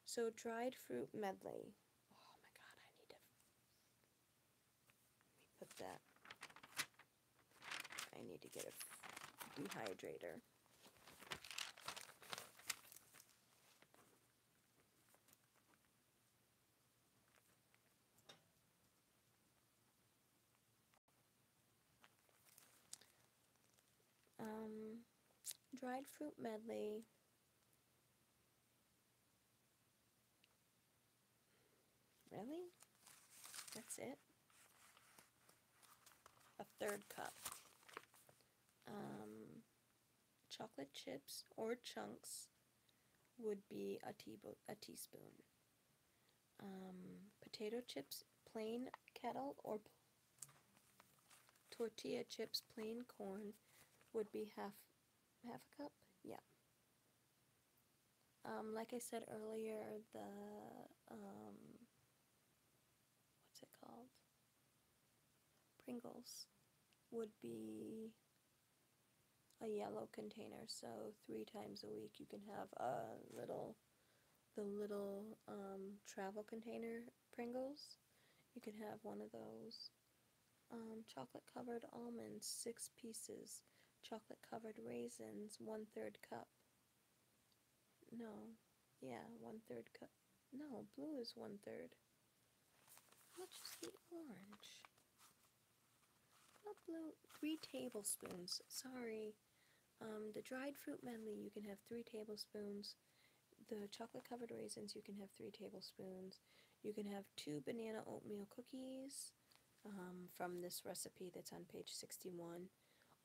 So dried fruit medley. Oh my god, I need to put that. I need to get a dehydrator. Dried fruit medley. Really? That's it? A third cup. Chocolate chips or chunks would be a teaspoon. Potato chips, plain kettle, or tortilla chips, plain corn, would be half a cup. Yeah. Like I said earlier, the what's it called? Pringles would be a yellow container, so 3 times a week you can have the little travel container Pringles. You can have one of those. Chocolate covered almonds, 6 pieces. Chocolate covered raisins, 1/3 cup. No, yeah, 1/3 cup. No, blue is 1/3. How much is the orange? Not blue. 3 tablespoons. Sorry. The dried fruit medley, you can have 3 tablespoons. The chocolate covered raisins, you can have 3 tablespoons. You can have 2 banana oatmeal cookies from this recipe that's on page 61.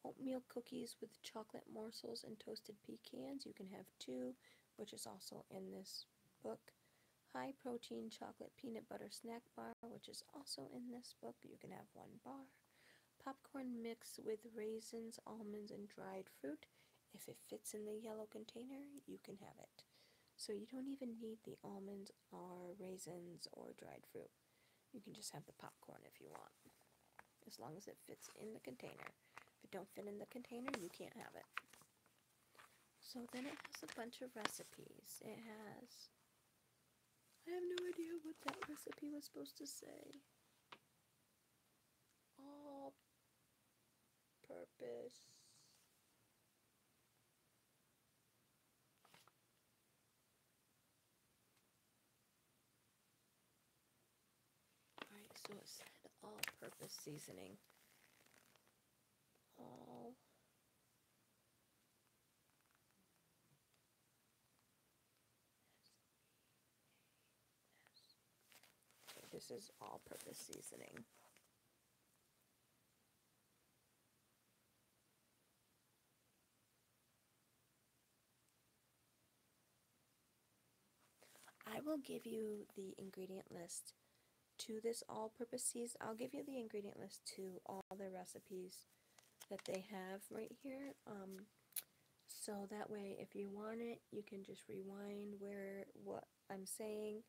Oatmeal cookies with chocolate morsels and toasted pecans, you can have 2, which is also in this book. High protein chocolate peanut butter snack bar, which is also in this book, you can have 1 bar. Popcorn mix with raisins, almonds, and dried fruit. If it fits in the yellow container, you can have it. So you don't even need the almonds or raisins or dried fruit. You can just have the popcorn if you want, as long as it fits in the container. If it don't fit in the container, you can't have it. So then it has a bunch of recipes. It has, I have no idea what that recipe was supposed to say. All all-purpose. Alright, so it said all-purpose seasoning. All okay, this is all-purpose seasoning. I will give you the ingredient list to this all-purpose season. I'll give you the ingredient list to all the recipes that they have right here. So that way, if you want it, you can just rewind what I'm saying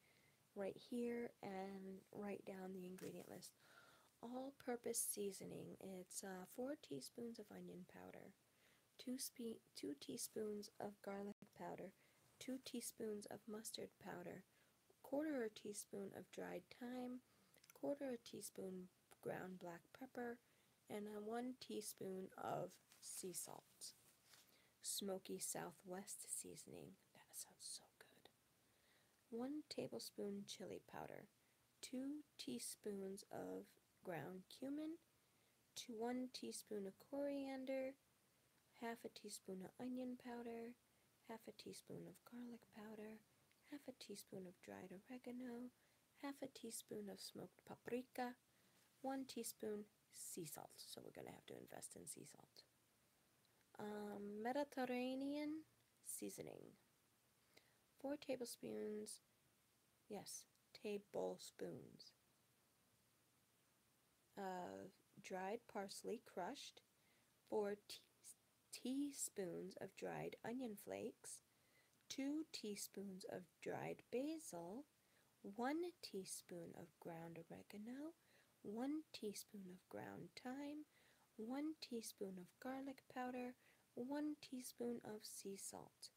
right here and write down the ingredient list. All-purpose seasoning. It's 4 teaspoons of onion powder, 2 teaspoons of garlic powder, 2 teaspoons of mustard powder, quarter a teaspoon of dried thyme, quarter a teaspoon ground black pepper, and 1 teaspoon of sea salt. Smoky Southwest seasoning. That sounds so good. 1 tablespoon chili powder, 2 teaspoons of ground cumin, 1 teaspoon of coriander, half a teaspoon of onion powder, half a teaspoon of garlic powder, half a teaspoon of dried oregano, half a teaspoon of smoked paprika, 1 teaspoon sea salt. So we're going to have to invest in sea salt. Mediterranean seasoning. 4 tablespoons, yes, tablespoons of dried parsley crushed, 4 teaspoons of dried onion flakes, 2 teaspoons of dried basil, 1 teaspoon of ground oregano, 1 teaspoon of ground thyme, 1 teaspoon of garlic powder, 1 teaspoon of sea salt,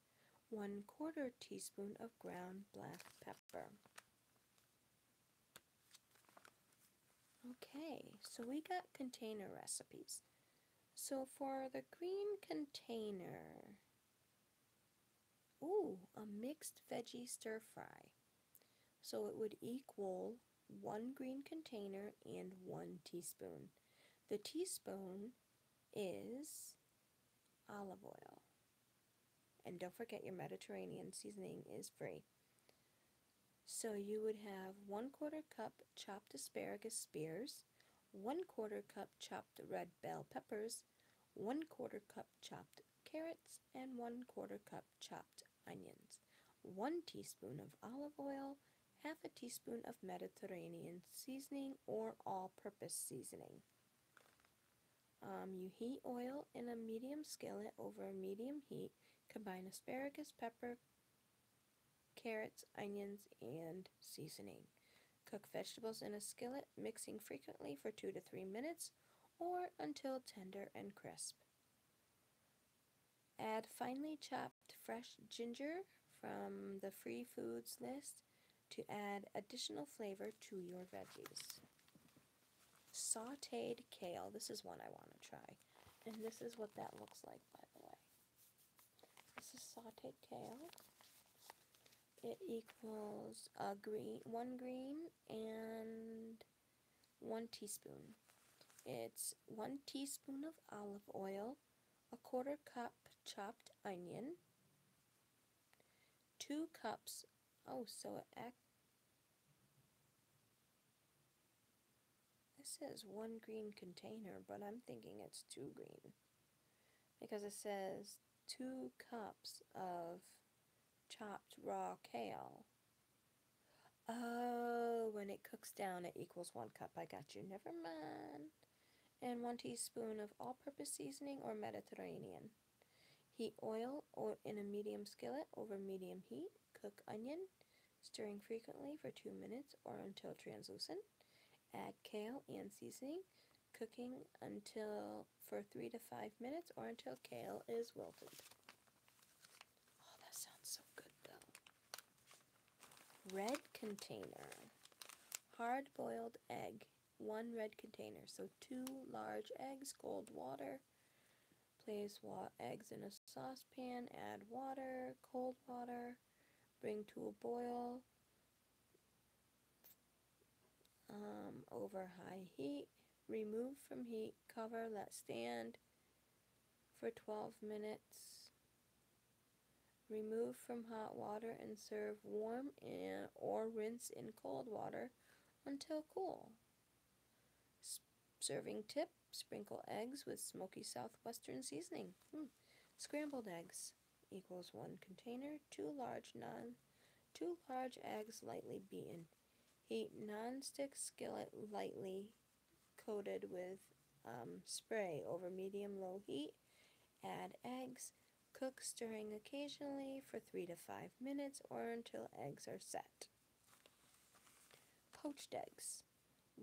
1/4 teaspoon of ground black pepper. Okay, so we got container recipes. So for the green container, a mixed veggie stir fry. So it would equal 1 green container and 1 teaspoon. The teaspoon is olive oil. And don't forget your Mediterranean seasoning is free. So you would have 1/4 cup chopped asparagus spears, 1/4 cup chopped red bell peppers, 1/4 cup chopped carrots, and 1/4 cup chopped onions, 1 teaspoon of olive oil, half a teaspoon of Mediterranean seasoning or all-purpose seasoning. You heat oil in a medium skillet over a medium heat. Combine asparagus, pepper, carrots, onions, and seasoning. Cook vegetables in a skillet, mixing frequently for 2 to 3 minutes or until tender and crisp. Add finely chopped fresh ginger from the free foods list to add additional flavor to your veggies. Sauteed kale. This is one I want to try. And this is what that looks like, by the way. This is sauteed kale. It equals 1 green and 1 teaspoon. It's 1 teaspoon of olive oil, 1/4 cup chopped onion, 2 cups, this says 1 green container, but I'm thinking it's 2 green. Because it says 2 cups of chopped raw kale. Oh, when it cooks down, it equals 1 cup. I got you. Never mind. And 1 teaspoon of all-purpose seasoning or Mediterranean. Heat oil in a medium skillet over medium heat. Cook onion, stirring frequently for 2 minutes or until translucent. Add kale and seasoning, cooking for 3 to 5 minutes or until kale is wilted. Oh, that sounds so good though. Red container. Hard-boiled egg. 1 red container. So 2 large eggs, cold water. Place eggs in a saucepan, add water, cold water, bring to a boil over high heat. Remove from heat, cover, let stand for 12 minutes. Remove from hot water and serve warm or rinse in cold water until cool. Serving tip, sprinkle eggs with smoky southwestern seasoning. Scrambled eggs equals 1 container, 2 large eggs lightly beaten. Heat non-stick skillet lightly coated with spray over medium-low heat. Add eggs. Cook, stirring occasionally for 3 to 5 minutes or until eggs are set. Poached eggs.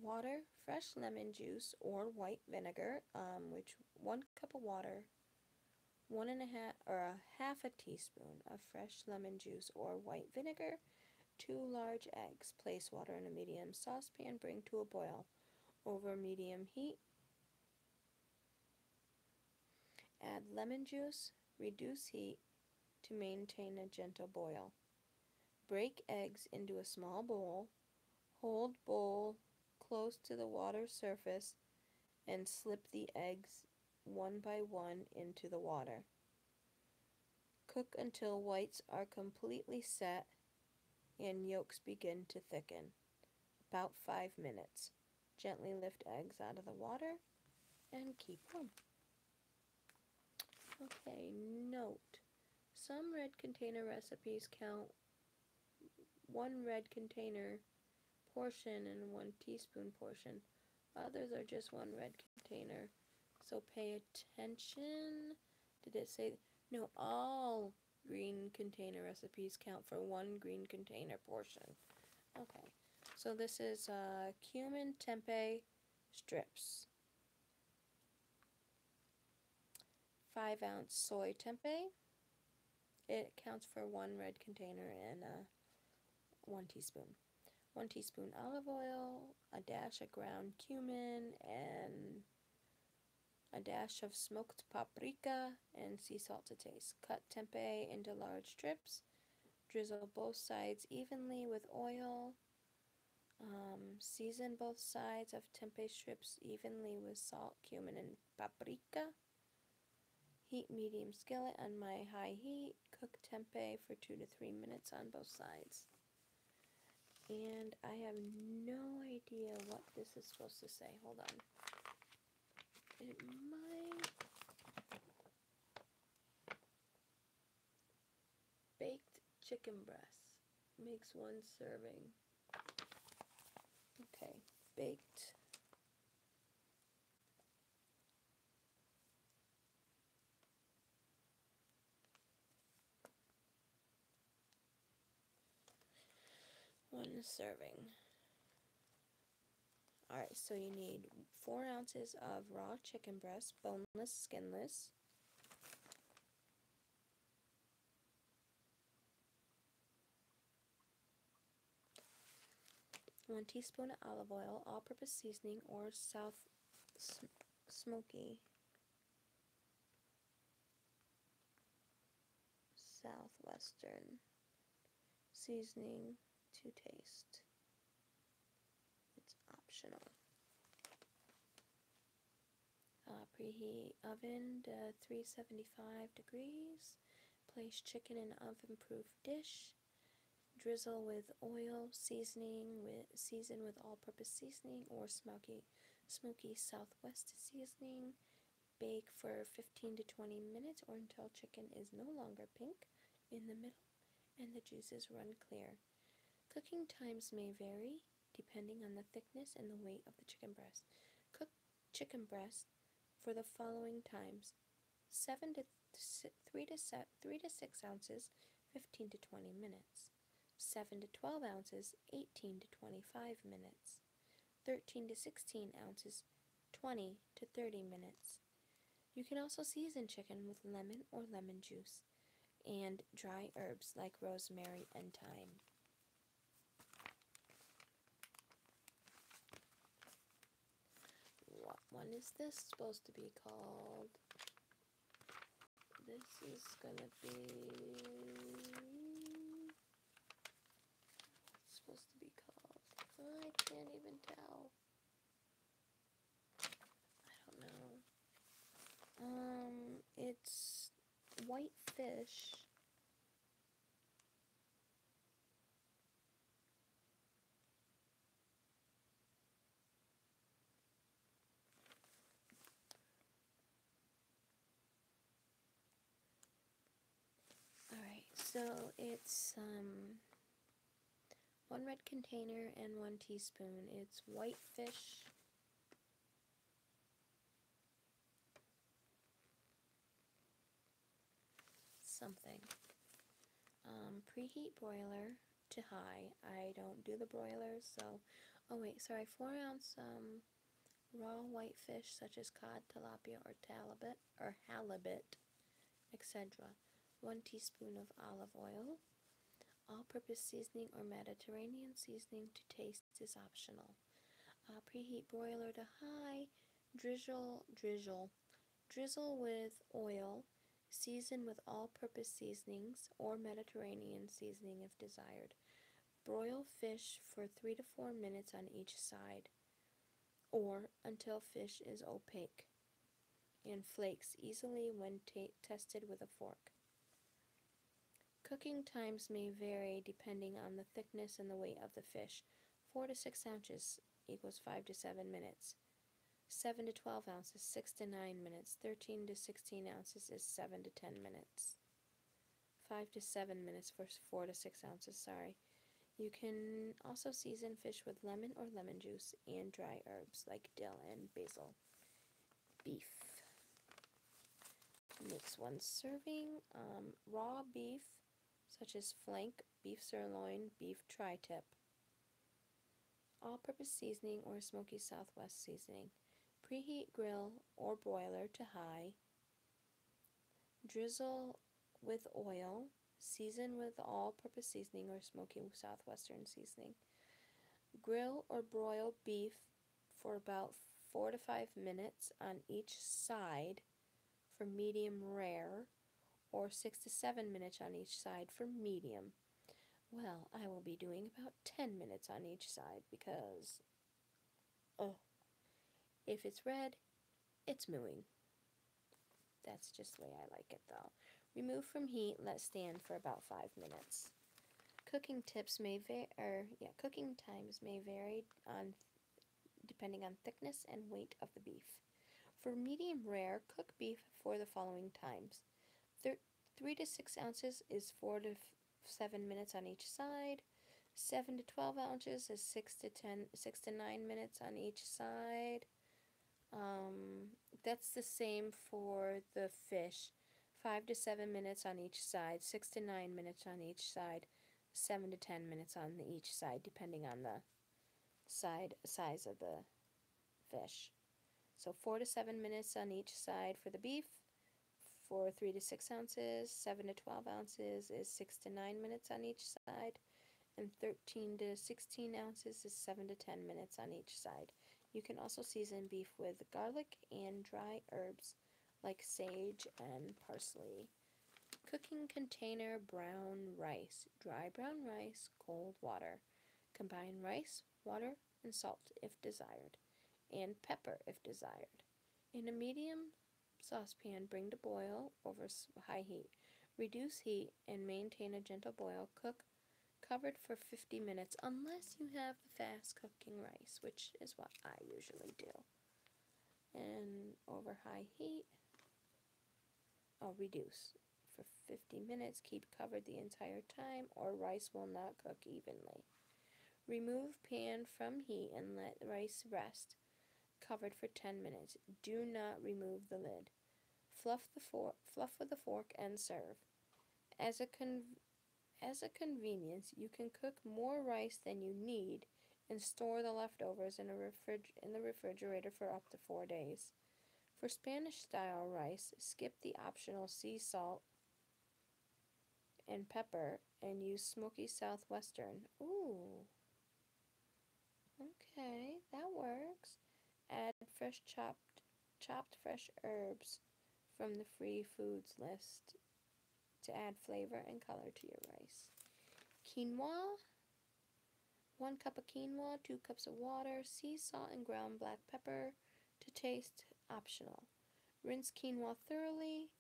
Water, fresh lemon juice or white vinegar, which 1 cup of water, 1.5 or a half a teaspoon of fresh lemon juice or white vinegar, 2 large eggs. Place water in a medium saucepan, bring to a boil over medium heat. Add lemon juice, reduce heat to maintain a gentle boil. Break eggs into a small bowl. Hold bowl close to the water surface and slip the eggs one by one into the water. Cook until whites are completely set and yolks begin to thicken. About 5 minutes. Gently lift eggs out of the water and keep them. Okay, note. Some red container recipes count 1 red container portion and 1 teaspoon portion. Others are just 1 red container. So pay attention. Did it say? No, all green container recipes count for 1 green container portion. Okay, so this is cumin tempeh strips. 5-ounce soy tempeh. It counts for 1 red container and 1 teaspoon. 1 teaspoon olive oil, a dash of ground cumin, and a dash of smoked paprika and sea salt to taste. Cut tempeh into large strips. Drizzle both sides evenly with oil. Season both sides of tempeh strips evenly with salt, cumin, and paprika. Heat medium skillet on high heat. Cook tempeh for 2 to 3 minutes on both sides. And I have no idea what this is supposed to say. Hold on. It might... Baked chicken breast. Makes 1 serving. Okay, baked. One serving. Alright, so you need 4 ounces of raw chicken breast, boneless, skinless. 1 teaspoon of olive oil, all-purpose seasoning or smoky southwestern seasoning to taste. It's optional. Preheat oven to 375 degrees. Place chicken in oven-proof dish. Drizzle with oil, season with all-purpose seasoning or smoky southwest seasoning. Bake for 15 to 20 minutes or until chicken is no longer pink in the middle and the juices run clear. Cooking times may vary depending on the thickness and the weight of the chicken breast. Cook chicken breast for the following times: 3 to 6 ounces, 15 to 20 minutes. 7 to 12 ounces, 18 to 25 minutes. 13 to 16 ounces, 20 to 30 minutes. You can also season chicken with lemon or lemon juice and dry herbs like rosemary and thyme. What one is this supposed to be called? this is gonna be, what's it supposed to be called? I can't even tell. I don't know. It's white fish. Alright, so it's 1 red container and 1 teaspoon. It's white fish. Something. Preheat broiler to high. I don't do the broilers, so. Oh wait, sorry. 4 ounce raw white fish such as cod, tilapia, or halibut, etc. 1 teaspoon of olive oil. All-purpose seasoning or Mediterranean seasoning to taste is optional. Preheat broiler to high. Drizzle with oil. Season with all-purpose seasonings or Mediterranean seasoning if desired. Broil fish for 3 to 4 minutes on each side, or until fish is opaque and flakes easily when tested with a fork. Cooking times may vary depending on the thickness and the weight of the fish. 4 to 6 ounces equals 5 to 7 minutes. 7 to 12 ounces, 6 to 9 minutes. 13 to 16 ounces is 7 to 10 minutes. 5 to 7 minutes for 4 to 6 ounces, sorry. You can also season fish with lemon or lemon juice and dry herbs like dill and basil. Beef. Makes 1 serving. Raw beef, such as flank, beef sirloin, beef tri-tip. All-purpose seasoning or smoky Southwest seasoning. Preheat grill or broiler to high. Drizzle with oil. Season with all-purpose seasoning or smoky Southwestern seasoning. Grill or broil beef for about 4 to 5 minutes on each side for medium rare, or 6 to 7 minutes on each side for medium. Well, I will be doing about 10 minutes on each side because, if it's red, it's mooing. That's just the way I like it though. Remove from heat, let stand for about 5 minutes. Cooking times may vary depending on thickness and weight of the beef. For medium rare, cook beef for the following times. 3 to 6 ounces is 4 to 7 minutes on each side. 7 to 12 ounces is 6 to 9 minutes on each side. That's the same for the fish. 5 to 7 minutes on each side, 6 to 9 minutes on each side, 7 to 10 minutes on each side, depending on the size of the fish. So 4 to 7 minutes on each side for the beef. For 3 to 6 ounces, 7 to 12 ounces is 6 to 9 minutes on each side, and 13 to 16 ounces is 7 to 10 minutes on each side. You can also season beef with garlic and dry herbs like sage and parsley. Cooking container brown rice. Dry brown rice, cold water. Combine rice, water, and salt if desired, and pepper if desired. In a medium saucepan, bring to boil over high heat. Reduce heat and maintain a gentle boil. Cook covered for 50 minutes unless you have fast cooking rice, which is what I usually do. And over high heat, reduce for 50 minutes. Keep covered the entire time or rice will not cook evenly. Remove pan from heat and let rice rest, covered for 10 minutes. Do not remove the lid. Fluff with a fork and serve. As a convenience, you can cook more rice than you need and store the leftovers in the refrigerator for up to 4 days. For Spanish-style rice, skip the optional sea salt and pepper and use smoky Southwestern. Ooh. Okay, that works. Add chopped fresh herbs from the free foods list to add flavor and color to your rice. Quinoa, 1 cup of quinoa, 2 cups of water, sea salt and ground black pepper to taste, optional. Rinse quinoa thoroughly.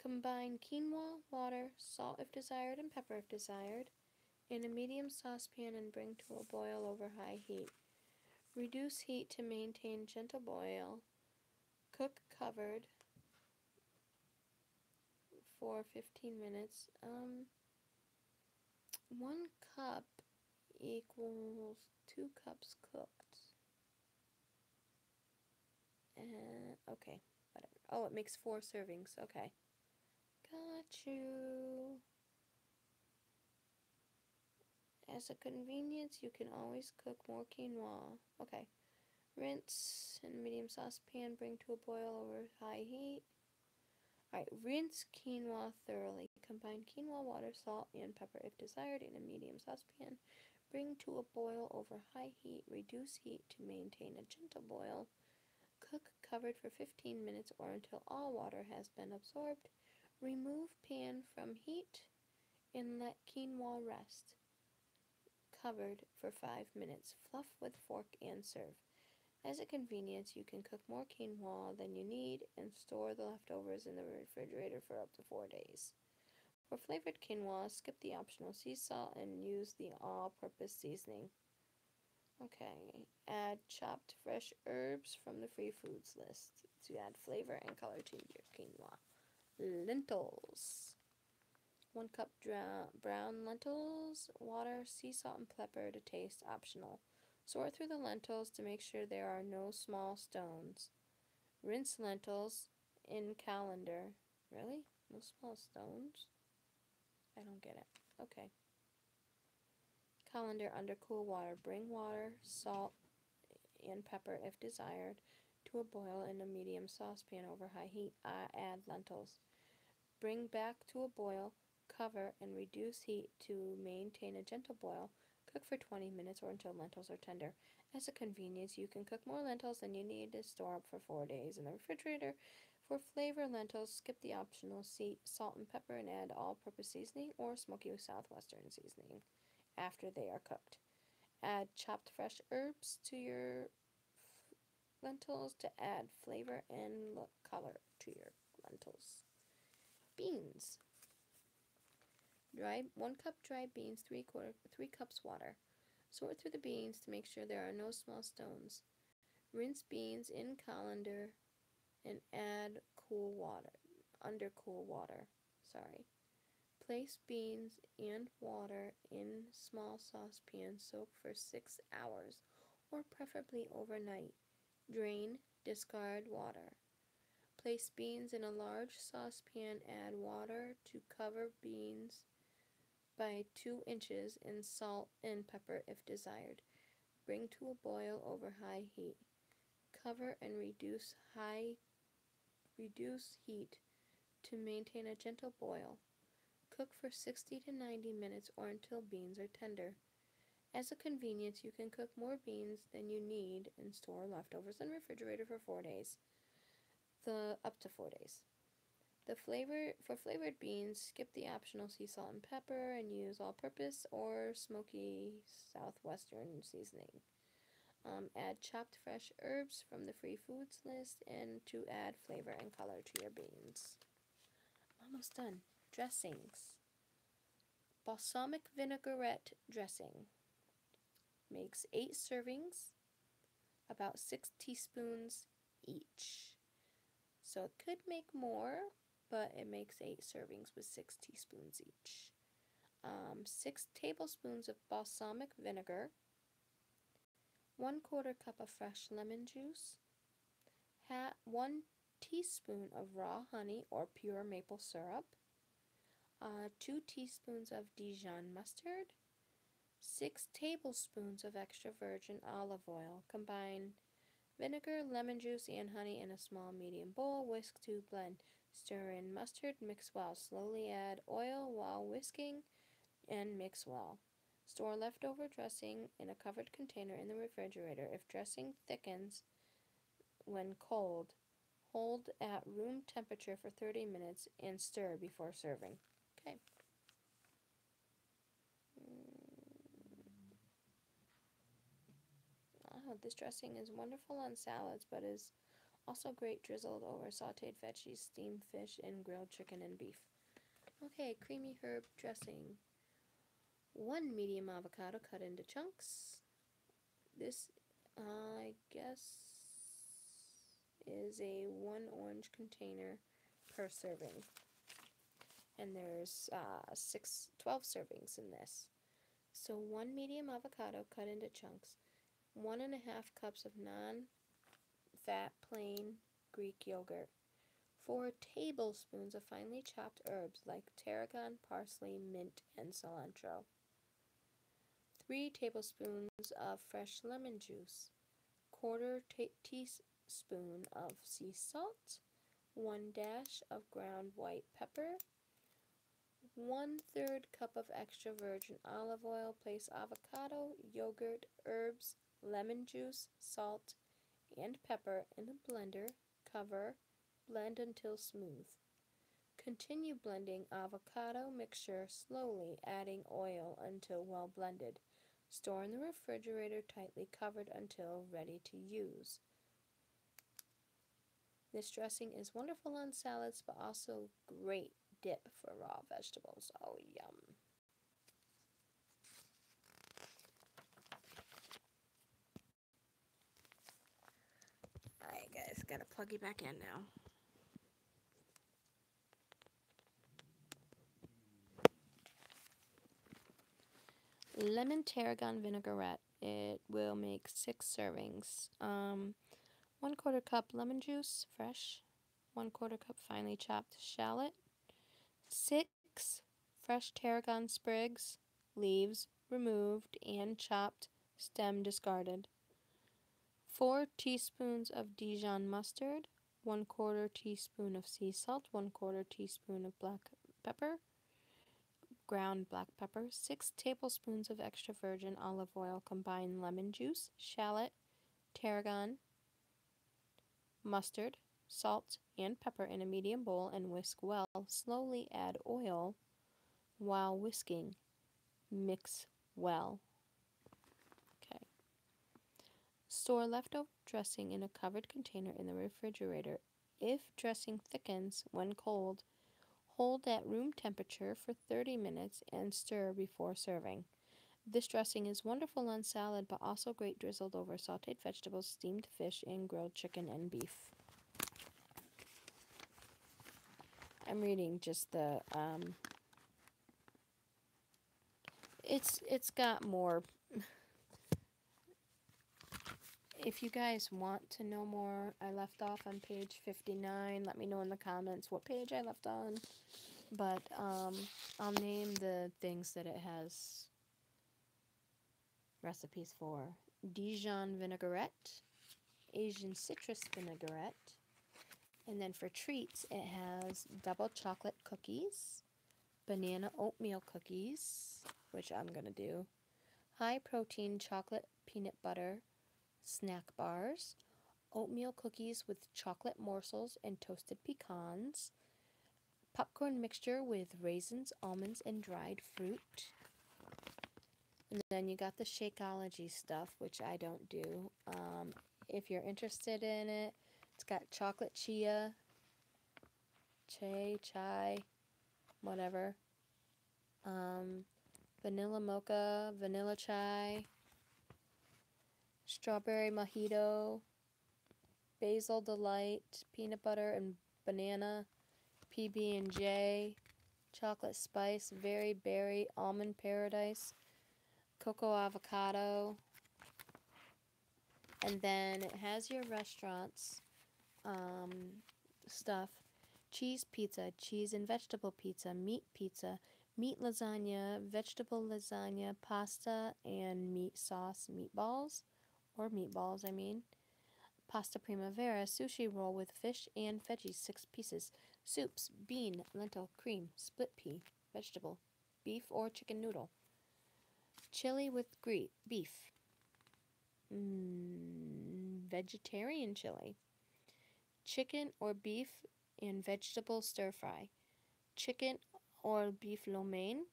Combine quinoa, water, salt if desired, and pepper if desired in a medium saucepan and bring to a boil over high heat. Reduce heat to maintain gentle boil. Cook covered for 15 minutes. 1 cup equals 2 cups cooked. Okay, whatever. Oh, it makes 4 servings. Okay. Got you. As a convenience, you can always cook more quinoa. Okay. Rinse in a medium saucepan, bring to a boil over high heat. Alright, rinse quinoa thoroughly. Combine quinoa, water, salt, and pepper if desired in a medium saucepan. Bring to a boil over high heat. Reduce heat to maintain a gentle boil. Cook covered for 15 minutes or until all water has been absorbed. Remove pan from heat and let quinoa rest. Covered for 5 minutes. Fluff with fork and serve. As a convenience, you can cook more quinoa than you need and store the leftovers in the refrigerator for up to 4 days. For flavored quinoa, skip the optional sea salt and use the all-purpose seasoning. Okay, add chopped fresh herbs from the free foods list to add flavor and color to your quinoa. Lentils. 1 cup brown lentils, water, sea salt, and pepper to taste, optional. Sort through the lentils to make sure there are no small stones. Rinse lentils in colander. Really? No small stones? I don't get it. Okay. Colander under cool water. Bring water, salt, and pepper if desired to a boil in a medium saucepan over high heat. Add lentils. Bring back to a boil, cover, and reduce heat to maintain a gentle boil. Cook for 20 minutes or until lentils are tender. As a convenience, you can cook more lentils than you need to store up for 4 days in the refrigerator. For flavor lentils, skip the optional salt and pepper and add all-purpose seasoning or smoky southwestern seasoning after they are cooked. Add chopped fresh herbs to your lentils to add flavor and color to your lentils. Beans. 1 cup dried beans, 3 cups water. Sort through the beans to make sure there are no small stones. Rinse beans in colander and add cool water. Under cool water. Place beans and water in small saucepan. Soak for 6 hours, or preferably overnight. Drain, discard water. Place beans in a large saucepan. Add water to cover beans by 2 inches in salt and pepper if desired. Bring to a boil over high heat. Cover and reduce heat to maintain a gentle boil. Cook for 60 to 90 minutes or until beans are tender. As a convenience, you can cook more beans than you need and store leftovers in the refrigerator for 4 days. Up to 4 days. For flavored beans, skip the optional sea salt and pepper and use all-purpose or smoky southwestern seasoning. Add chopped fresh herbs from the free foods list and to add flavor and color to your beans. Almost done. Dressings. Balsamic vinaigrette dressing. Makes 8 servings, about 6 teaspoons each. So it could make more, but it makes 8 servings with 6 teaspoons each. 6 tablespoons of balsamic vinegar, 1/4 cup of fresh lemon juice, 1 teaspoon of raw honey or pure maple syrup, 2 teaspoons of Dijon mustard, 6 tablespoons of extra virgin olive oil. Combine vinegar, lemon juice, and honey in a small medium bowl. Whisk to blend. Stir in mustard, mix well. Slowly add oil while whisking and mix well. Store leftover dressing in a covered container in the refrigerator. If dressing thickens when cold, Hold at room temperature for 30 minutes and stir before serving. Okay. Oh, this dressing is wonderful on salads, but is also great drizzled over sauteed veggies, steamed fish, and grilled chicken and beef. Okay, creamy herb dressing. 1 medium avocado cut into chunks. This, I guess, is a 1 orange container per serving. And there's 12 servings in this. So 1 medium avocado cut into chunks, 1.5 cups of non-fat plain Greek yogurt, 4 tablespoons of finely chopped herbs like tarragon, parsley, mint, and cilantro, 3 tablespoons of fresh lemon juice, quarter teaspoon of sea salt, 1 dash of ground white pepper, 1/3 cup of extra virgin olive oil. Place avocado, yogurt, herbs, lemon juice, salt, and pepper in a blender. Cover. Blend until smooth. Continue blending avocado mixture slowly, adding oil until well blended. Store in the refrigerator tightly covered until ready to use. This dressing is wonderful on salads, but also great dip for raw vegetables. Oh, yum. Alright, guys, gotta plug you back in now. Lemon tarragon vinaigrette. It will make 6 servings. 1/4 cup lemon juice, fresh. 1/4 cup finely chopped shallot. 6 fresh tarragon sprigs, leaves removed and chopped, stem discarded. 4 teaspoons of Dijon mustard. 1/4 teaspoon of sea salt. 1/4 teaspoon of black pepper. Ground black pepper, 6 tablespoons of extra virgin olive oil. Combine lemon juice, shallot, tarragon, mustard, salt, and pepper in a medium bowl and whisk well. Slowly add oil while whisking. Mix well. Okay. Store leftover dressing in a covered container in the refrigerator. If dressing thickens when cold, hold at room temperature for 30 minutes and stir before serving. This dressing is wonderful on salad, but also great drizzled over sauteed vegetables, steamed fish, and grilled chicken and beef. I'm reading just the, it's got more. If you guys want to know more, I left off on page 59. Let me know in the comments what page I left on. But I'll name the things that it has recipes for. Dijon vinaigrette, Asian citrus vinaigrette, and then for treats it has double chocolate cookies, banana oatmeal cookies, which I'm going to do, high protein chocolate peanut butter snack bars, oatmeal cookies with chocolate morsels and toasted pecans, popcorn mixture with raisins, almonds, and dried fruit. And then you got the Shakeology stuff, which I don't do. If you're interested in it, it's got chocolate chia, chai, whatever. Vanilla mocha, vanilla chai, strawberry mojito, basil delight, peanut butter and banana, PB&J, chocolate spice, very berry, almond paradise, cocoa avocado, and then it has your restaurants stuff: cheese pizza, cheese and vegetable pizza, meat lasagna, vegetable lasagna, pasta and meat sauce meatballs, or meatballs I mean, pasta primavera, sushi roll with fish and veggies, 6 pieces, soups, bean, lentil, cream, split pea, vegetable, beef or chicken noodle, chili with beef, vegetarian chili, chicken or beef and vegetable stir fry, chicken or beef lo mein,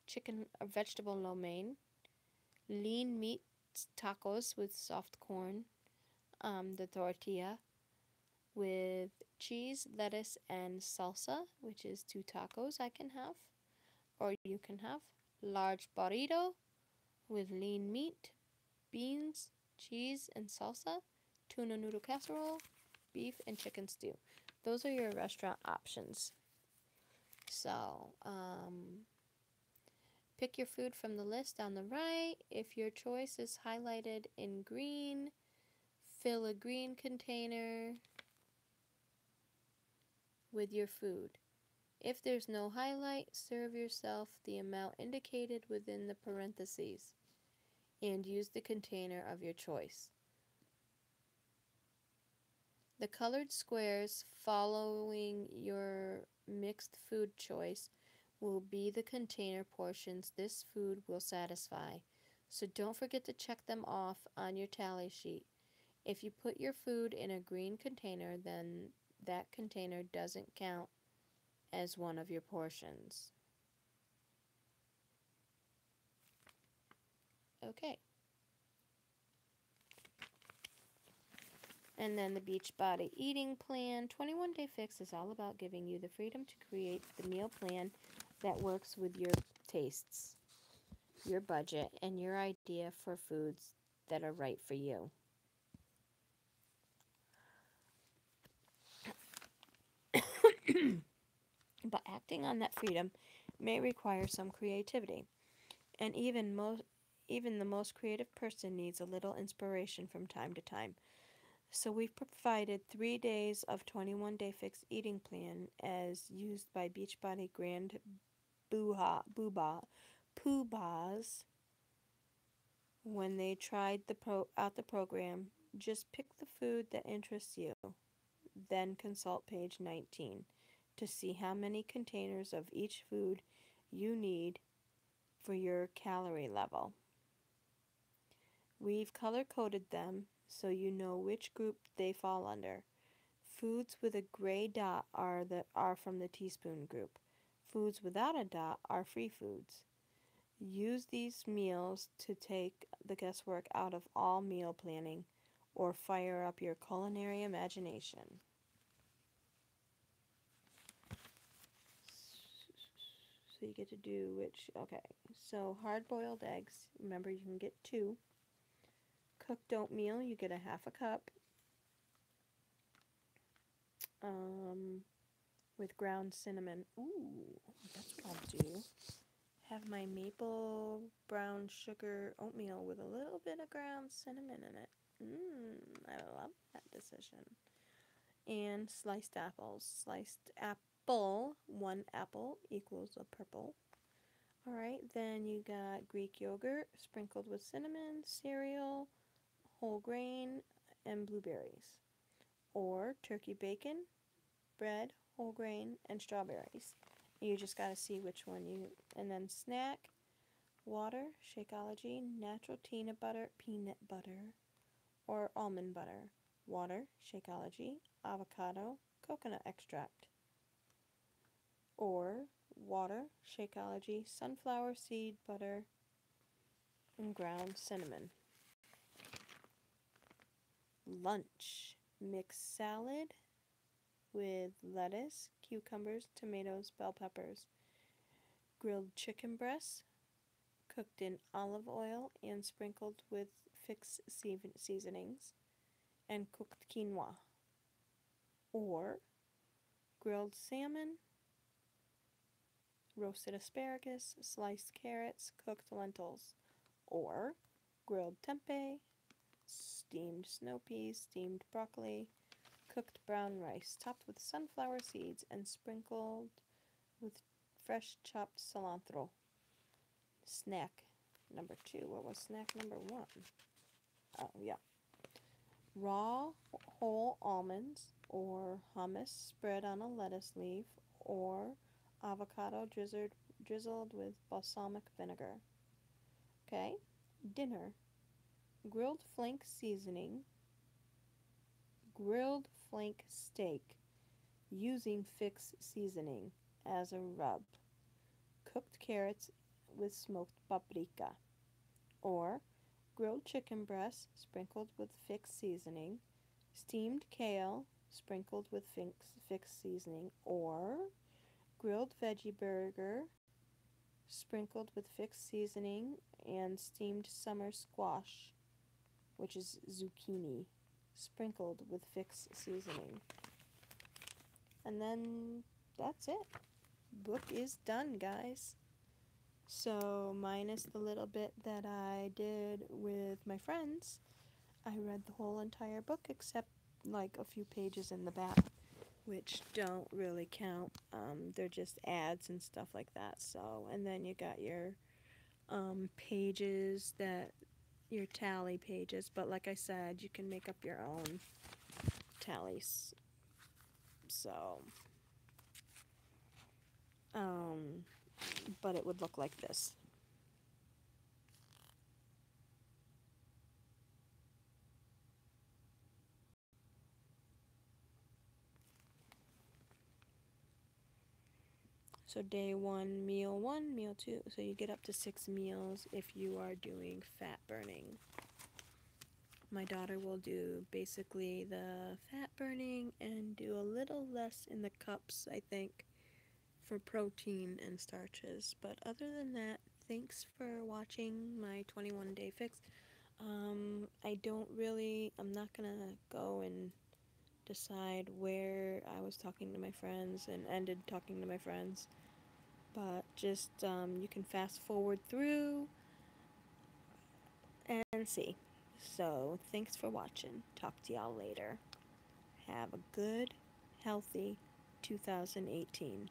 chicken or vegetable lo mein, lean meat tacos with soft corn, the tortilla with cheese, lettuce, and salsa, which is 2 tacos I can have, or you can have. Large burrito with lean meat, beans, cheese, and salsa, tuna noodle casserole, beef, and chicken stew. Those are your restaurant options. So, pick your food from the list on the right. If your choice is highlighted in green, fill a green container with your food. If there's no highlight, serve yourself the amount indicated within the parentheses and use the container of your choice. The colored squares following your mixed food choice will be the container portions this food will satisfy, so don't forget to check them off on your tally sheet. If you put your food in a green container, then that container doesn't count as one of your portions. Okay. And then the Beachbody Eating Plan. 21 Day Fix is all about giving you the freedom to create the meal plan that works with your tastes, your budget, and your idea for foods that are right for you. But acting on that freedom may require some creativity, and even the most creative person needs a little inspiration from time to time. So we've provided 3 days of 21 Day Fix eating plan as used by Beachbody Grand Poobahs when they tried out the program. Just pick the food that interests you, then consult page 19 to see how many containers of each food you need for your calorie level. We've color-coded them so you know which group they fall under. Foods with a gray dot are from the teaspoon group. Foods without a dot are free foods. Use these meals to take the guesswork out of all meal planning or fire up your culinary imagination. So you get to do okay. So hard-boiled eggs, remember you can get 2. Cooked oatmeal, you get a half a cup. With ground cinnamon. Ooh, that's what I'll do. Have my maple brown sugar oatmeal with a little bit of ground cinnamon in it. I love that decision. And sliced apples. Sliced apple, 1 apple equals a purple. Alright, then you got Greek yogurt sprinkled with cinnamon, cereal, whole grain, and blueberries. Or turkey bacon, bread, whole grain, and strawberries. You just got to see which one you... And then snack, water, Shakeology, natural peanut butter, or almond butter. Water, Shakeology, avocado, coconut extract. Or water, Shakeology, sunflower seed butter, and ground cinnamon. Lunch, mixed salad with lettuce, cucumbers, tomatoes, bell peppers, grilled chicken breasts, cooked in olive oil and sprinkled with fix seasonings, and cooked quinoa. Or grilled salmon, roasted asparagus, sliced carrots, cooked lentils. Or grilled tempeh, steamed snow peas, steamed broccoli, cooked brown rice, topped with sunflower seeds and sprinkled with fresh chopped cilantro. Snack number 2. What was snack number 1? Oh, yeah. Raw whole almonds or hummus spread on a lettuce leaf, or avocado drizzled with balsamic vinegar. Okay. Dinner. Grilled flank seasoning, grilled flank steak using fix seasoning as a rub, cooked carrots with smoked paprika, or grilled chicken breast sprinkled with fix seasoning, steamed kale sprinkled with fix seasoning, or grilled veggie burger sprinkled with fix seasoning and steamed summer squash, which is zucchini, sprinkled with fix seasoning. And then that's it. Book is done, guys. So, minus the little bit that I did with my friends, I read the whole entire book except like a few pages in the back, which don't really count. They're just ads and stuff like that. So, and then you got your pages that your tally pages, but like I said, you can make up your own tallies. So, but it would look like this. So day 1, meal 1, meal 2. So you get up to 6 meals if you are doing fat burning. My daughter will do basically the fat burning and do a little less in the cups, I think, for protein and starches. But other than that, thanks for watching my 21-day fix. I'm not gonna go and decide where I was talking to my friends and ended talking to my friends. But just, you can fast forward through and see. So, thanks for watching. Talk to y'all later. Have a good, healthy 2018.